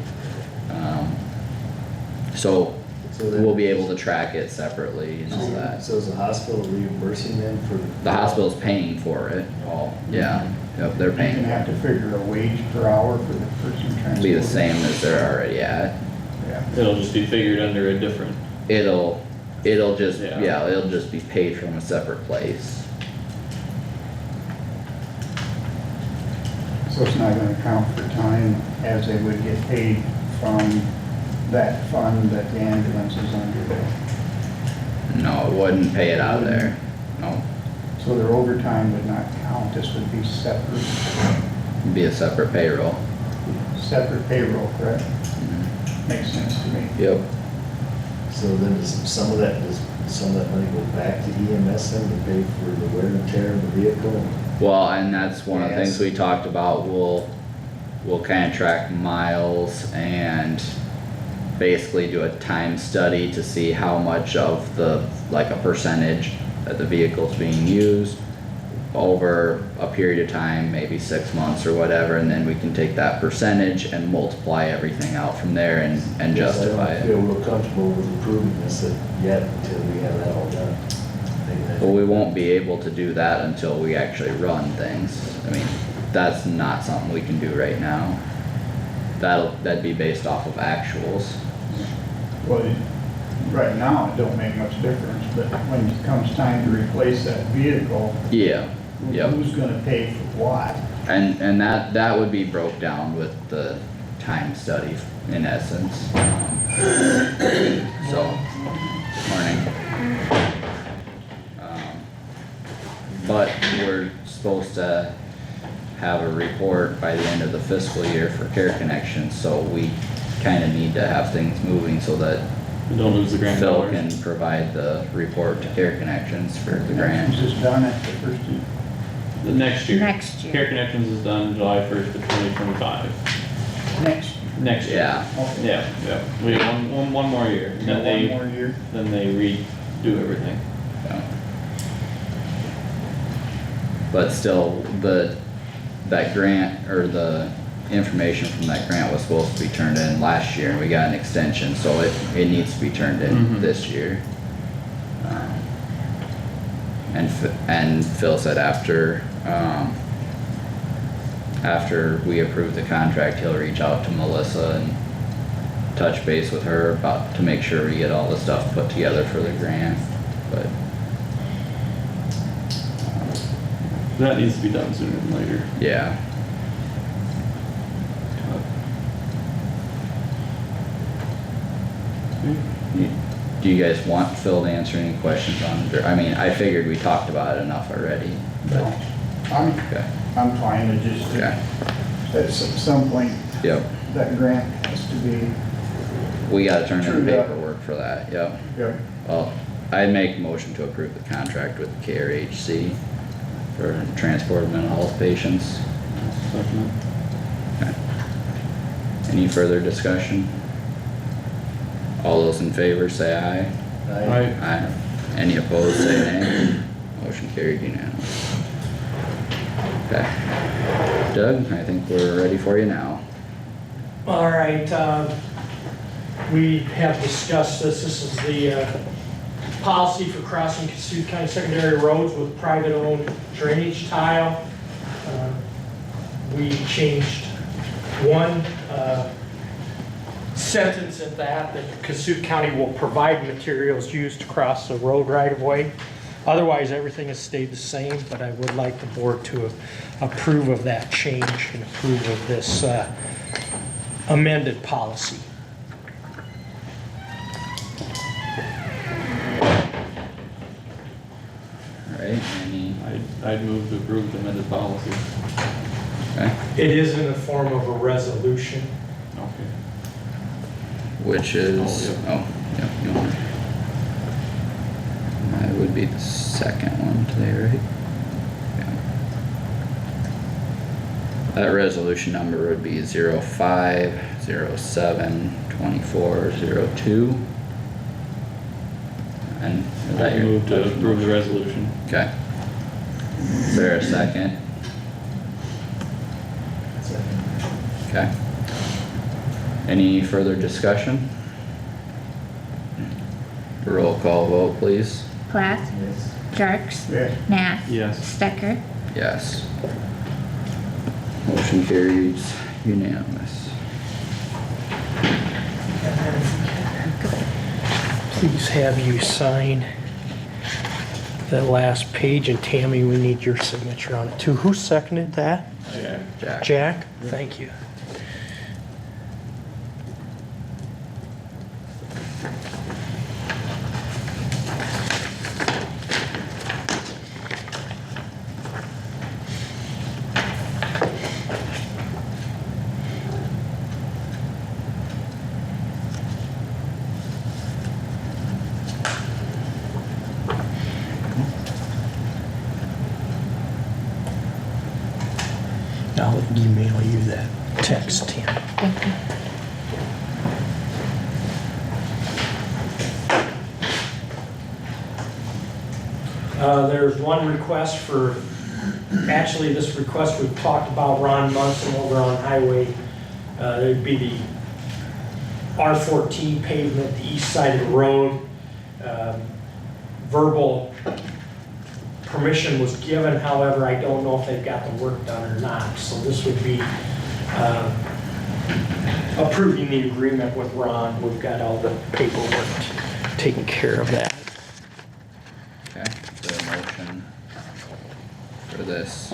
S1: So
S3: So then-
S1: we'll be able to track it separately and all that.
S3: So is the hospital reimbursing them for?
S1: The hospital's paying for it, yeah, yep, they're
S4: You're
S1: paying.
S4: gonna have to figure a wage per hour for the person transporting.
S1: Be the same as they're already at.
S4: Yeah.
S5: It'll just be figured under a different,
S1: It'll just,
S5: Yeah.
S1: yeah, it'll just be paid from a separate place.
S4: So it's not gonna count for time as they would get paid from that fund that the ambulance is under there.
S1: No, it wouldn't pay it out of there, no,
S4: So their overtime would not count, this would be separate,
S1: it'd be a separate payroll.
S4: separate payroll, correct? Makes sense to me.
S1: Yep,
S3: So then does some of that money go back to EMS then to pay for the wear and tear of the vehicle?
S1: well, and that's one of the things
S3: Yes.
S1: we talked about, we'll kinda track miles and basically do a time study to see how much of like a percentage that the vehicle's being used over a period of time, maybe 6 months or whatever, and then we can take that percentage and multiply everything out from there and justify
S3: I
S1: it.
S3: don't feel real comfortable with approving this yet until we have that all done.
S1: Well, we won't be able to do that until we actually run things. I mean, that's not something we can do right now. That'd be based off of actuals.
S4: Well, right now, it don't make much difference, but when it comes time to replace that vehicle,
S1: Yeah, yep.
S4: who's gonna pay for what?
S1: And that would be broke down with the time study in essence. So, morning. But we're supposed to have a report by the end of the fiscal year for Care Connections, so we kinda need to have things moving so that
S5: we don't lose the grant
S1: Phil
S5: dollars.
S1: can provide the report to Care Connections for the grant.
S4: This is done at the first,
S5: The next year.
S7: Next year.
S5: Care Connections is done July 1st of 2025.
S4: next,
S5: Next year.
S1: Yeah,
S4: okay.
S5: Yeah. We have one more year, and
S4: Got
S5: then
S4: one more year?
S5: they redo everything.
S1: yeah. But still, that grant, or the information from that grant was supposed to be turned in last year, and we got an extension, so it needs to be turned in
S5: Mhm.
S1: this year. And Phil said after we approve the contract, he'll reach out to Melissa and touch base with her to make sure we get all the stuff put together for the grant, but.
S5: That needs to be done sooner than later.
S1: Yeah. Do you guys want Phil to answer any questions on it? I mean, I figured we talked about it enough already, but,
S4: No,
S1: okay,
S4: I'm fine, it just,
S1: okay,
S4: at some point,
S1: yep.
S4: that grant has to be,
S1: We gotta turn in
S4: True
S1: the
S4: that.
S1: paperwork for that, yep.
S4: yep.
S1: Well, I'd make a motion to approve the contract with KRHC for transport of mental health patients.
S5: Second.
S1: Okay. Any further discussion? All those in favor say aye.
S5: Aye.
S1: Aye. Any opposed, say nay. Motion carried unanimous. Okay. Doug, I think we're ready for you now.
S11: All right, we have discussed this. This is the policy for crossing Kossuth County secondary roads with private-owned drainage tile. We changed one sentence in that Kossuth County will provide materials used to cross the road right-of-way. Otherwise, everything has stayed the same, but I would like the board to approve of that change and approve of this amended policy.
S1: Alright, any,
S5: I'd move to approve the amended policy.
S1: okay,
S11: It is in the form of a resolution.
S5: Okay.
S1: which is,
S5: Oh,
S1: oh, yep, you want it. That would be the second one today, right? Yeah. That resolution number would be 05072402. And is that
S5: I
S1: your?
S5: move to approve the resolution.
S1: Okay. Is there a second? Okay. Any further discussion? Roll call vote, please.
S7: Plath, Jerks,
S4: Yeah,
S7: Nath,
S5: Yes.
S7: Stecker,
S1: Yes. Motion carries unanimous.
S11: Please have you sign the last page, and Tammy, we need your signature on it too. Who seconded that?
S5: Yeah.
S1: Jack.
S11: Jack? Thank you. I'll email you that text, Tim.
S7: thank you.
S11: There's one request for, actually, this request we've talked about, Ron Munson over on Highway. There'd be the R14 pavement, the east side of the road. Verbal permission was given, however, I don't know if they've got the work done or not. So this would be approving the agreement with Ron. We've got all the paperwork taken care of that.
S1: Okay, is there a motion for this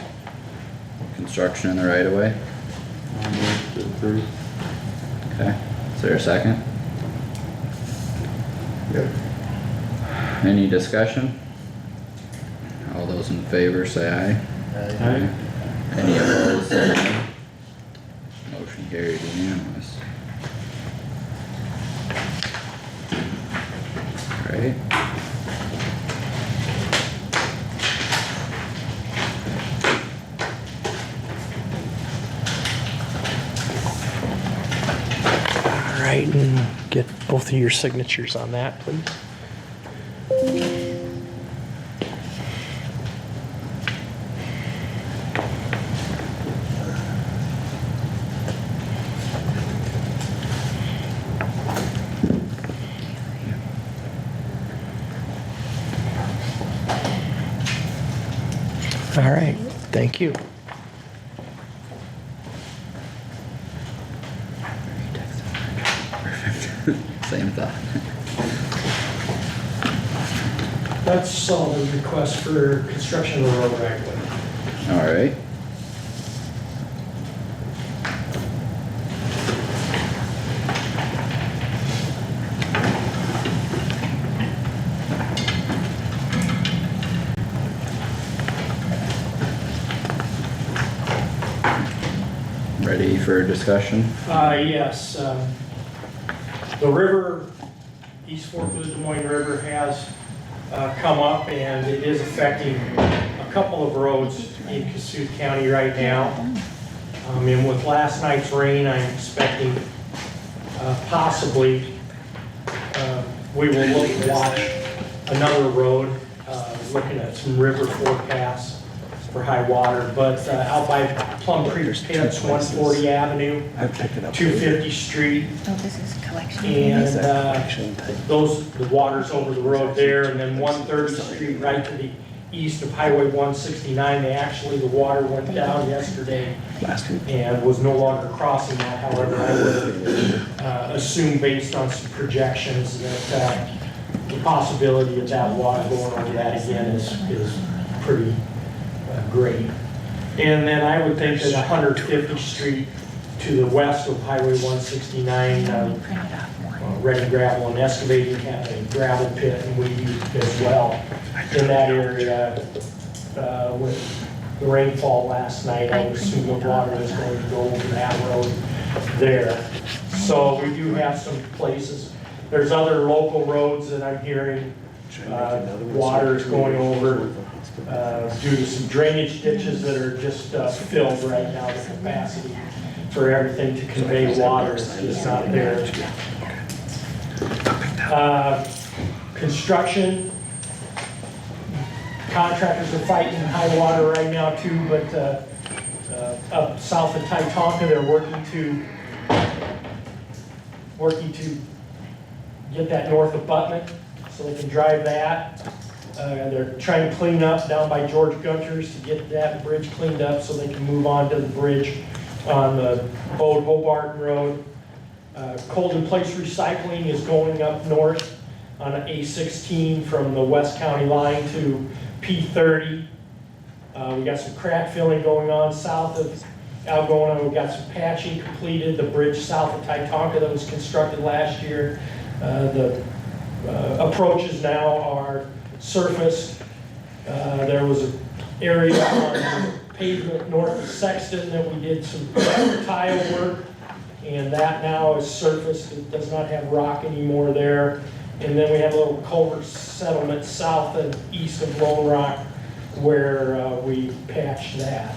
S1: construction in the right of way?
S5: I'll move to approve.
S1: Okay, is there a second?
S4: yep.
S1: Any discussion? All those in favor say aye.
S5: Aye.
S1: Any opposed, say nay. Motion carried unanimous. Alright.
S11: All right, and get both of your signatures on that, please. All right, thank you.
S1: Same thought.
S11: That's all the request for construction of the road right away.
S1: All right. Ready for discussion?
S11: Yes, the river, East Fork of the Des Moines River has come up and it is affecting a couple of roads in Kossuth County right now. And with last night's rain, I'm expecting possibly we will look to watch another road, looking at some river forecasts for high water, but out by Plum Creek Pits, 140 Avenue, 250 Street,
S7: Oh, this is collection.
S11: and the water's over the road there, and then 130 Street right to the east of Highway 169. The water went down yesterday and was no longer crossing that. However, I would assume based on some projections that the possibility of that water going over that again is pretty great. And then I would think that 150th Street to the west of Highway 169, Red Gravel and excavating gravel pit and weed as well in that area. With the rainfall last night, I would assume the water is going to go over that road there. So we do have some places. There's other local roads that I'm hearing water is going over due to some drainage ditches that are just filled right now. The capacity for everything to convey water is just not there. Construction, contractors are fighting high water right now too, but up south of Titonka, they're working to get that north abutment so they can drive that. They're trying to clean up down by George Gunter's to get that bridge cleaned up so they can move on to the bridge on the Bode Hobart Road. Cold in place recycling is going up north on A16 from the West County line to P30. We got some crack filling going on south of Algona. We got some patching completed. The bridge south of Titonka that was constructed last year. The approaches now are surfaced. There was an area on the pavement north of Sexton that we did some tile work, and that now is surfaced. It does not have rock anymore there. And then we have a little culvert settlement south and east of Lone Rock where we patched that.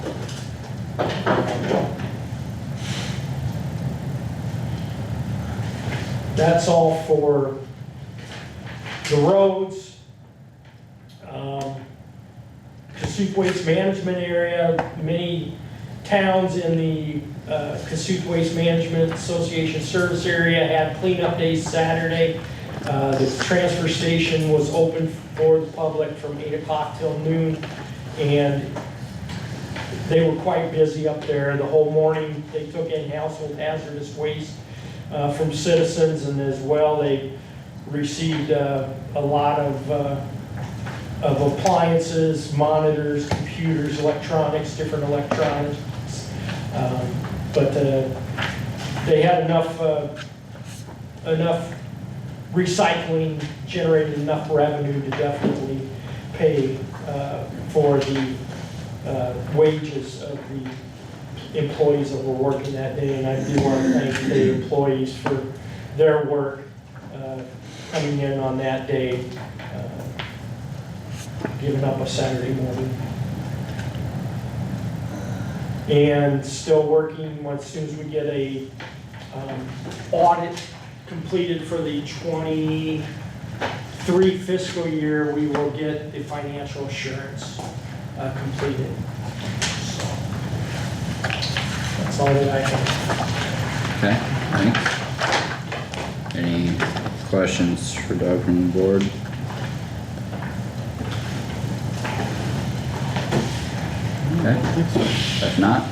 S11: That's all for the roads. Kossuth Waste Management area, many towns in the Kossuth Waste Management Association service area had cleanup days Saturday. The transfer station was open for the public from 8 o'clock till noon, and they were quite busy up there the whole morning. They took in household hazardous waste from citizens, and as well they received a lot of appliances, monitors, computers, electronics, different electronics. But they had enough recycling, generated enough revenue to definitely pay for the wages of the employees that were working that day. And I do want to thank the employees for their work coming in on that day, giving up a Saturday morning. And still working, as soon as we get a audit completed for the 23 fiscal year, we will get the financial assurance completed. So, that's all that I have.
S1: Okay, thanks. Any questions for Doug from the board? Okay, if not,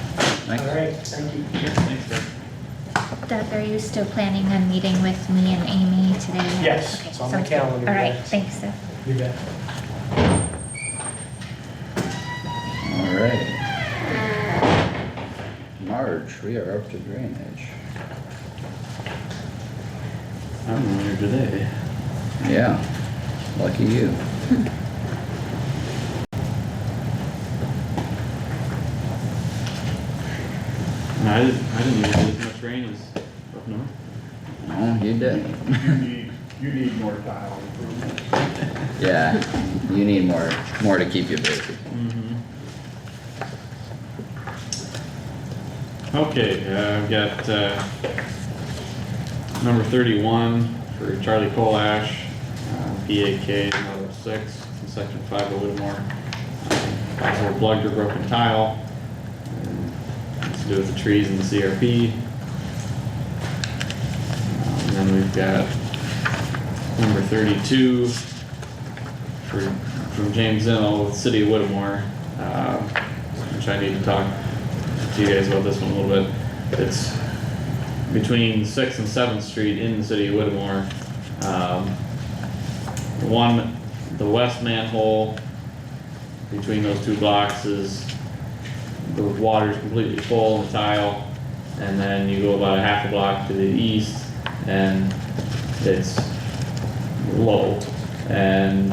S1: thanks.
S11: All right, thank you.
S5: Thanks, Doug.
S7: Doug, are you still planning on meeting with me and Amy today?
S11: Yes,
S7: Okay,
S11: it's on my
S7: sounds good.
S11: calendar,
S7: All right,
S11: yes.
S7: thanks, Seth.
S11: You bet.
S1: Alright. Marge, we are up to drainage.
S5: I'm here today.
S1: Yeah, lucky you.
S5: And I didn't even get as much rain as up north.
S1: No, you didn't.
S4: You need more tile improvement.
S1: Yeah, you need more to keep you busy.
S5: Okay, I've got, number 31 for Charlie Colash, BAK 106, in section 5 of Whittemore. Possible plugged or broken tile. It's to do with the trees and the CRP. And then we've got number 32 from James Zinno with City of Whittemore, which I need to talk to you guys about this one a little bit. It's between 6th and 7th Street in the City of Whittemore. The west manhole between those two blocks is, the water's completely full in the tile, and then you go about a half a block to the east and it's low, and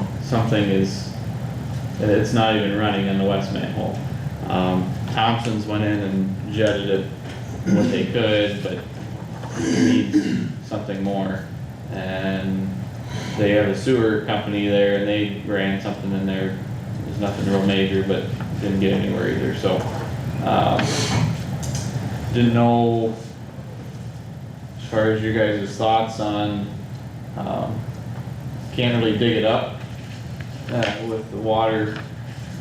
S5: it's not even running in the west manhole. Thompson's went in and jetted it what they could, but it needs something more. And they have a sewer company there and they ran something in there. There's nothing real major, but didn't get anywhere either, so. Didn't know, as far as your guys' thoughts on, can't really dig it up, with the water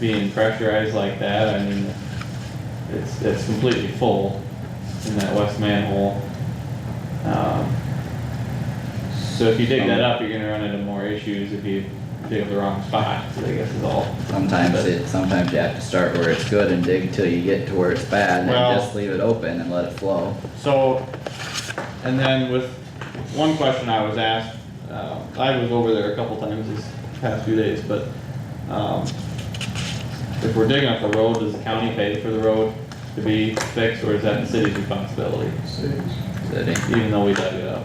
S5: being pressurized like that. I mean, it's completely full in that west manhole. So if you dig that up, you're gonna run into more issues if you dig the wrong spot, I guess is all.
S1: Sometimes you have to start where it's good and dig till you get to where it's bad, and
S5: Well-
S1: then just leave it open and let it flow.
S5: So, and then with one question I was asked, I was over there a couple times these past few days, but, if we're digging up the road, does the county pay for the road to be fixed, or is that the city's responsibility?
S4: Cities.
S1: City.
S5: Even though we dug it up?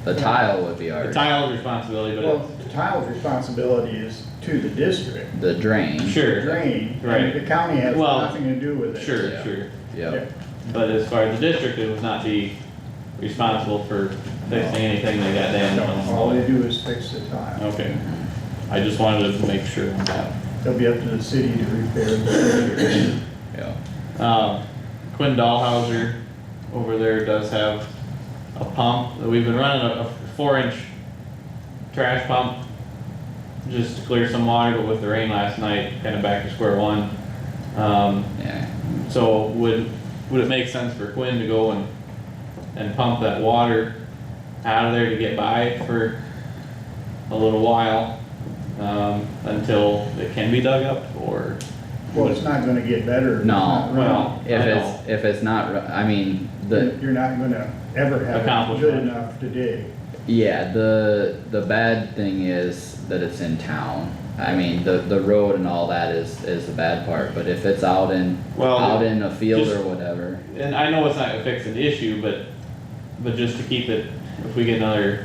S1: The tile would be
S5: The
S1: ours,
S5: tile's responsibility, but
S4: Well, the tile's responsibility is to the district.
S1: the drain.
S5: sure,
S4: Drain,
S5: Right.
S4: and the county has
S5: Well,
S4: nothing to do with it.
S5: sure,
S1: Yeah.
S5: sure.
S1: Yep,
S5: But as far as the district, it would not be responsible for fixing anything that got damaged on the
S4: All they
S5: road.
S4: do is fix the tile.
S5: Okay, I just wanted to make sure on that.
S4: It'll be up to the city to repair the.
S1: yeah.
S5: Quinn Dahlhauser over there does have a pump. We've been running a 4-inch trash pump just to clear some water, but with the rain last night, kind of back to square one.
S1: Yeah,
S5: So would it make sense for Quinn to go and pump that water out of there to get by for a little while, until it can be dug up, or?
S4: Well, it's not gonna get better. if it's
S1: No.
S4: not running.
S5: Well, I know.
S1: if it's not, I mean,
S4: You're not gonna ever have it
S5: Accomplish
S4: good
S5: much.
S4: enough to dig.
S1: yeah, the bad thing is that it's in town. I mean, the road and all that is the bad part, but if it's out in a field
S5: just-
S1: or whatever,
S5: And I know it's not gonna fix an issue, but just to keep it, if we get another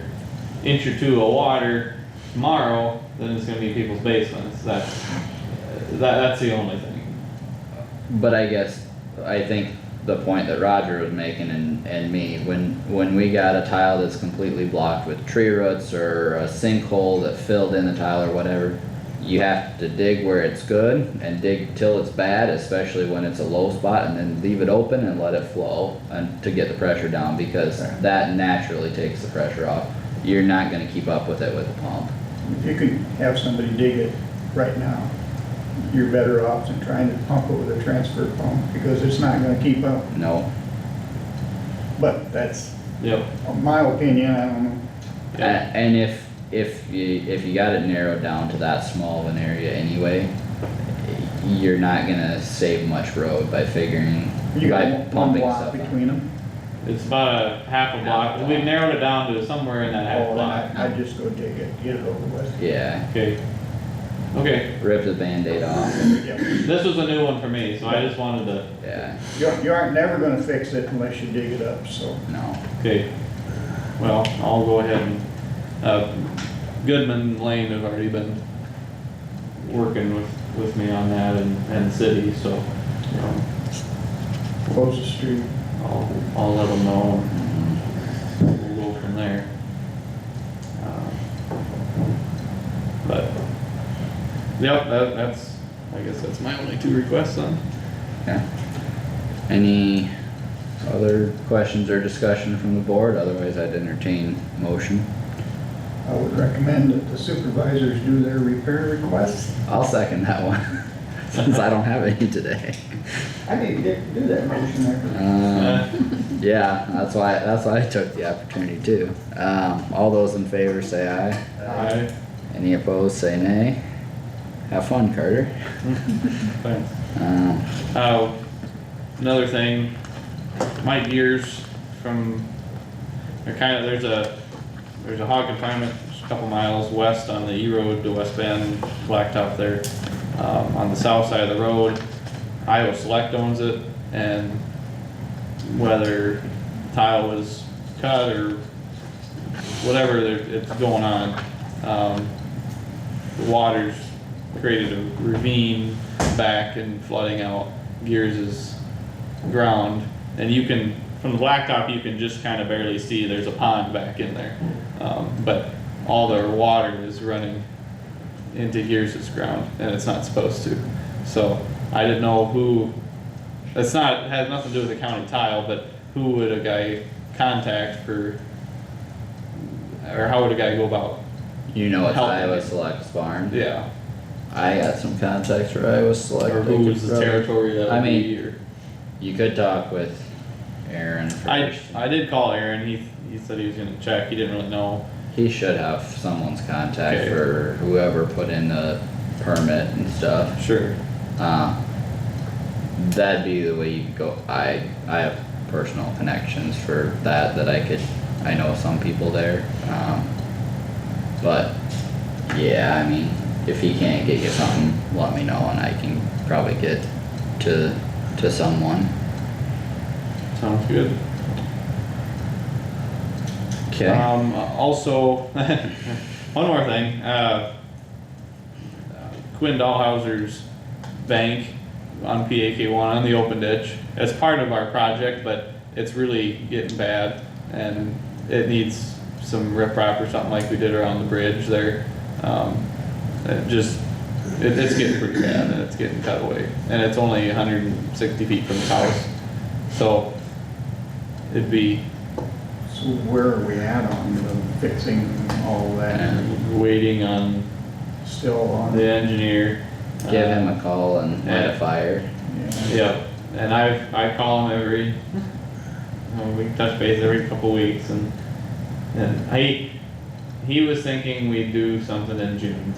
S5: inch or two of water tomorrow, then it's gonna be people's basements. That's the only thing.
S1: but I think the point that Roger was making and me, when we got a tile that's completely blocked with tree roots or a sinkhole that filled in the tile or whatever, you have to dig where it's good and dig till it's bad, especially when it's a low spot, and then leave it open and let it flow and to get the pressure down, because that naturally takes the pressure off. You're not gonna keep up with it with a pump.
S4: If you could have somebody dig it right now, you're better off than trying to pump it with a transfer pump, because it's not gonna keep up.
S1: No.
S4: But that's
S5: Yep.
S4: my opinion, I don't know.
S5: Yeah.
S1: And if you got it narrowed down to that small of an area anyway, you're not gonna save much road by figuring,
S4: You
S1: by
S4: got one
S1: pumping
S4: block
S1: stuff.
S4: between them?
S5: It's about a half a block, we've narrowed it down to somewhere in that half
S4: Oh,
S5: block.
S4: then I'd just go dig it, get it over with.
S1: Yeah,
S5: Okay. Okay,
S1: rip the Band-Aid off,
S4: Yep.
S5: this was a new one for me, so I just wanted to,
S1: yeah,
S4: You aren't never gonna fix it unless you dig it up, so.
S1: no.
S5: okay. Well, I'll go ahead and, Goodman Lane have already been working with me on that and city, so,
S4: Close the street.
S5: I'll let them know and we'll go from there. But, yep, that's, I guess that's my only 2 requests then.
S1: Okay. Any other questions or discussion from the board? Otherwise, I'd entertain motion.
S4: I would recommend that the supervisors do their repair requests.
S1: I'll second that one, since I don't have any today.
S4: I need to get to do that motion there.
S1: Yeah, that's why I took the opportunity too. All those in favor say aye.
S5: Aye.
S1: Any opposed, say nay. Have fun, Carter.
S5: Thanks.
S1: Um,
S5: Another thing, my gears from, there's a hog confinement just a couple miles west on the E road to West Bend, blacktop there. On the south side of the road, Iowa Select owns it, and whether tile was cut or whatever it's going on, the water's created a ravine back and flooding out Gears's ground, and you can, from the blacktop, you can just kind of barely see there's a pond back in there, but all their water is running into Gears's ground, and it's not supposed to. So I didn't know who. It's not, has nothing to do with the county tile, but who would a guy contact for, or how would a guy go about?
S1: you know it's
S5: Helping.
S1: Iowa Select's barn.
S5: Yeah.
S1: I got some contacts for Iowa Select.
S5: Or
S1: They
S5: who's
S1: could
S5: the
S1: probably-
S5: territory that
S1: I
S5: would
S1: mean,
S5: be, or.
S1: You could talk with Aaron first.
S5: I did call Aaron, he said he was gonna check, he didn't really know.
S1: He should have someone's contact
S5: Okay.
S1: for whoever put in the permit and stuff.
S5: Sure.
S1: That'd be the way you could go. I have personal connections for that I know some people there. But yeah, I mean, if he can't get you something, let me know and I can probably get to someone.
S5: Sounds good.
S1: Okay.
S5: Also, one more thing, Quinn Dahlhauser's bank on PAK one on the open ditch, it's part of our project, but it's really getting bad and it needs some riprap or something like we did around the bridge there. It's getting pretty bad and it's getting cut away, and it's only 160 feet from the house, so it'd be
S4: So where are we at on the fixing all that?
S5: waiting on
S4: Still on?
S5: the engineer.
S1: Give him a call and light a
S5: yeah.
S1: fire.
S4: Yeah.
S5: Yep, and I call him we touch base every couple weeks, and he was thinking we'd do something in June,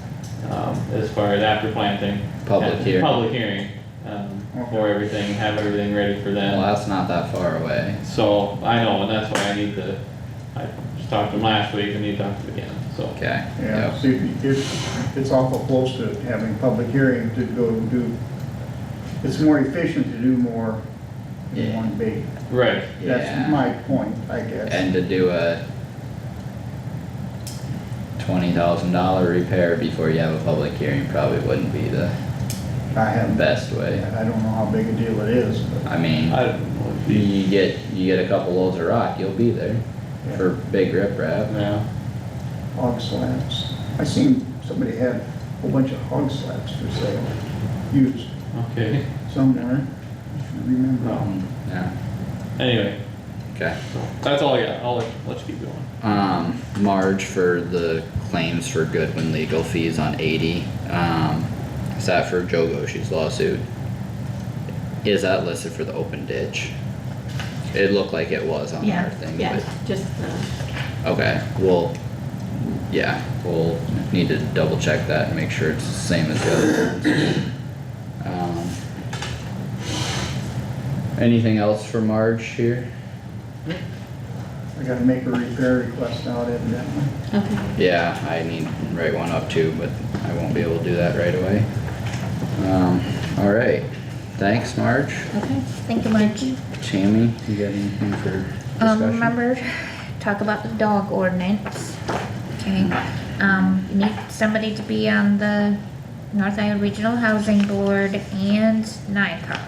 S5: as far as after planting.
S1: Public hearing.
S5: Public hearing, for everything, have everything ready for
S1: Well,
S5: then.
S1: that's not that far away.
S5: So, I know, and that's why I just talked to him last week and he talked to him again, so.
S1: Okay.
S4: Yeah,
S1: Yep.
S4: see, it's awful close to having public hearing to go do, it's more efficient to do more in
S1: Yeah.
S4: one big.
S5: Right,
S1: Yeah.
S4: That's my point, I guess.
S1: And to do a $20,000 repair before you have a public hearing probably wouldn't be the
S4: I haven't,
S1: best way.
S4: I don't know how big a deal it is, but.
S1: I mean,
S5: I don't know, it'd be,
S1: you get a couple loads of rock, you'll be there for big riprap.
S5: yeah,
S4: Hog slabs. I seen somebody had a whole bunch of hog slabs for sale, used
S5: okay,
S4: somewhere, if you remember.
S5: No.
S1: Yeah,
S5: anyway,
S1: okay.
S5: so that's all I got, I'll let you keep going.
S1: Marge for the claims for Goodwin legal fees on 80, is that for Joe Goshi's lawsuit? Is that listed for the open ditch? It looked like it was on our thing,
S12: Yeah,
S1: but,
S12: just,
S1: okay, we'll need to double check that and make sure it's the same as the other ones. Anything else for Marge here?
S4: I gotta make a repair request out evidently.
S8: Okay.
S1: Yeah, I need to write one up too, but I won't be able to do that right away. Alright, thanks Marge.
S8: Okay.
S7: Thank you, Margie.
S1: Tammy, you got anything for discussion?
S7: Remember, talk about the dog ordinance. Okay, you need somebody to be on the North Iowa Regional Housing Board and NICOG.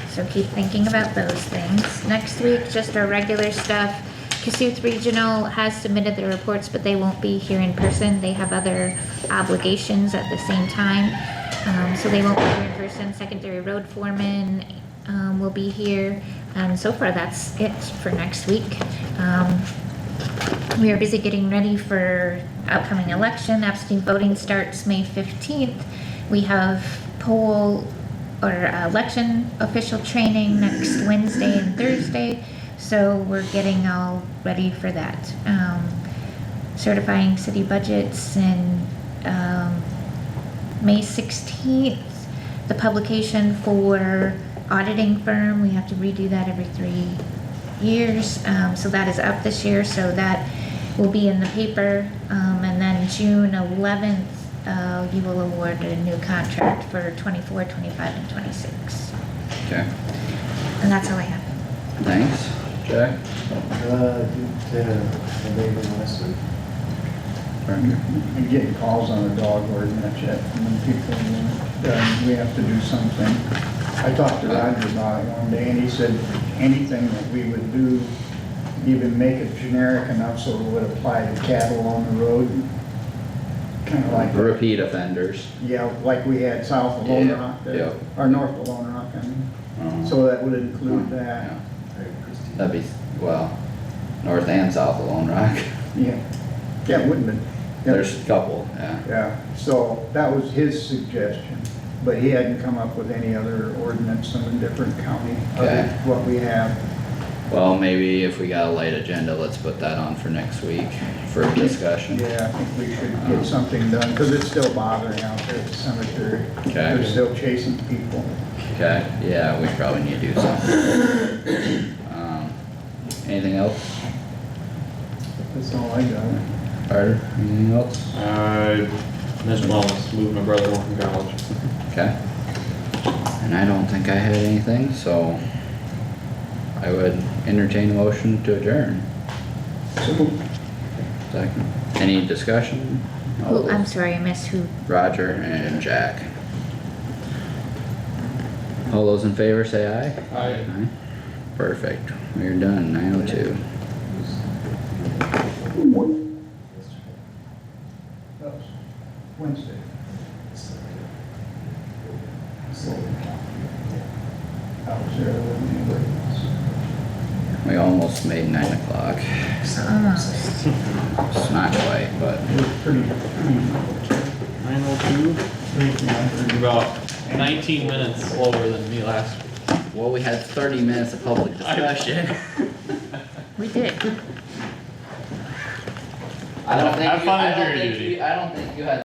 S7: So keep thinking about those things. Next week, just our regular stuff. Kossuth Regional has submitted their reports, but they won't be here in person. They have other obligations at the same time. So they won't be here in person. Secondary road foreman, will be here. And so far, that's it for next week. We are busy getting ready for upcoming election. Absentee voting starts May 15th. We have poll or election official training next Wednesday and Thursday. So we're getting all ready for that. Certifying city budgets and May 16th, the publication for auditing firm. We have to redo that every 3 years. So that is up this year. So that will be in the paper. And then June 11th, you will award a new contract for 24, 25, and 26.
S1: Okay,
S7: And that's all I have.
S1: thanks. Jack?
S3: Maybe last week.
S4: I'm getting calls on the dog ordinance yet from the people, we have to do something. I talked to Roger about it one day and he said anything that we would do, even make it generic enough so it would apply to cattle on the road. Kind of like.
S1: Repeat offenders.
S4: Yeah, like we had south of Lone Rock there,
S1: Yeah.
S4: or north of Lone Rock, I mean.
S1: Uh-huh.
S4: So that would include that.
S1: Yeah. That'd be, well, north and south of Lone Rock.
S4: Yeah, yeah, it wouldn't have. Yeah.
S1: There's a couple, yeah.
S4: Yeah, so that was his suggestion, but he hadn't come up with any other ordinance in a different county other
S1: Okay.
S4: than what we have.
S1: Well, maybe if we got a light agenda, let's put that on for next week for discussion.
S4: Yeah, I think we should get something done, because it's still bothering out there at the cemetery.
S1: Okay.
S4: They're still chasing people.
S1: Okay, yeah, we probably need to do something. Anything else?
S4: That's all I got.
S1: Carter, anything else?
S5: Missed wellness, moved my brother home from college.
S1: Okay. And I don't think I had anything, so I would entertain a motion to adjourn. Second. Any discussion?
S7: Oh, I'm sorry, I missed who.
S1: Roger and Jack. All those in favor say aye.
S5: Aye.
S1: Aye. Perfect. We're done, 9:02.
S4: That was Wednesday. I was there with anybody else.
S1: We almost made 9 o'clock.
S7: Almost.
S1: It's not quite, but
S4: It was pretty
S5: 9:02, about 19 minutes slower than me last week.
S1: well, we had 30 minutes of public discussion.
S7: We did.
S1: I don't
S5: Have fun
S1: I
S5: in
S1: don't
S5: jury
S1: think
S5: duty.
S1: you, I don't think you had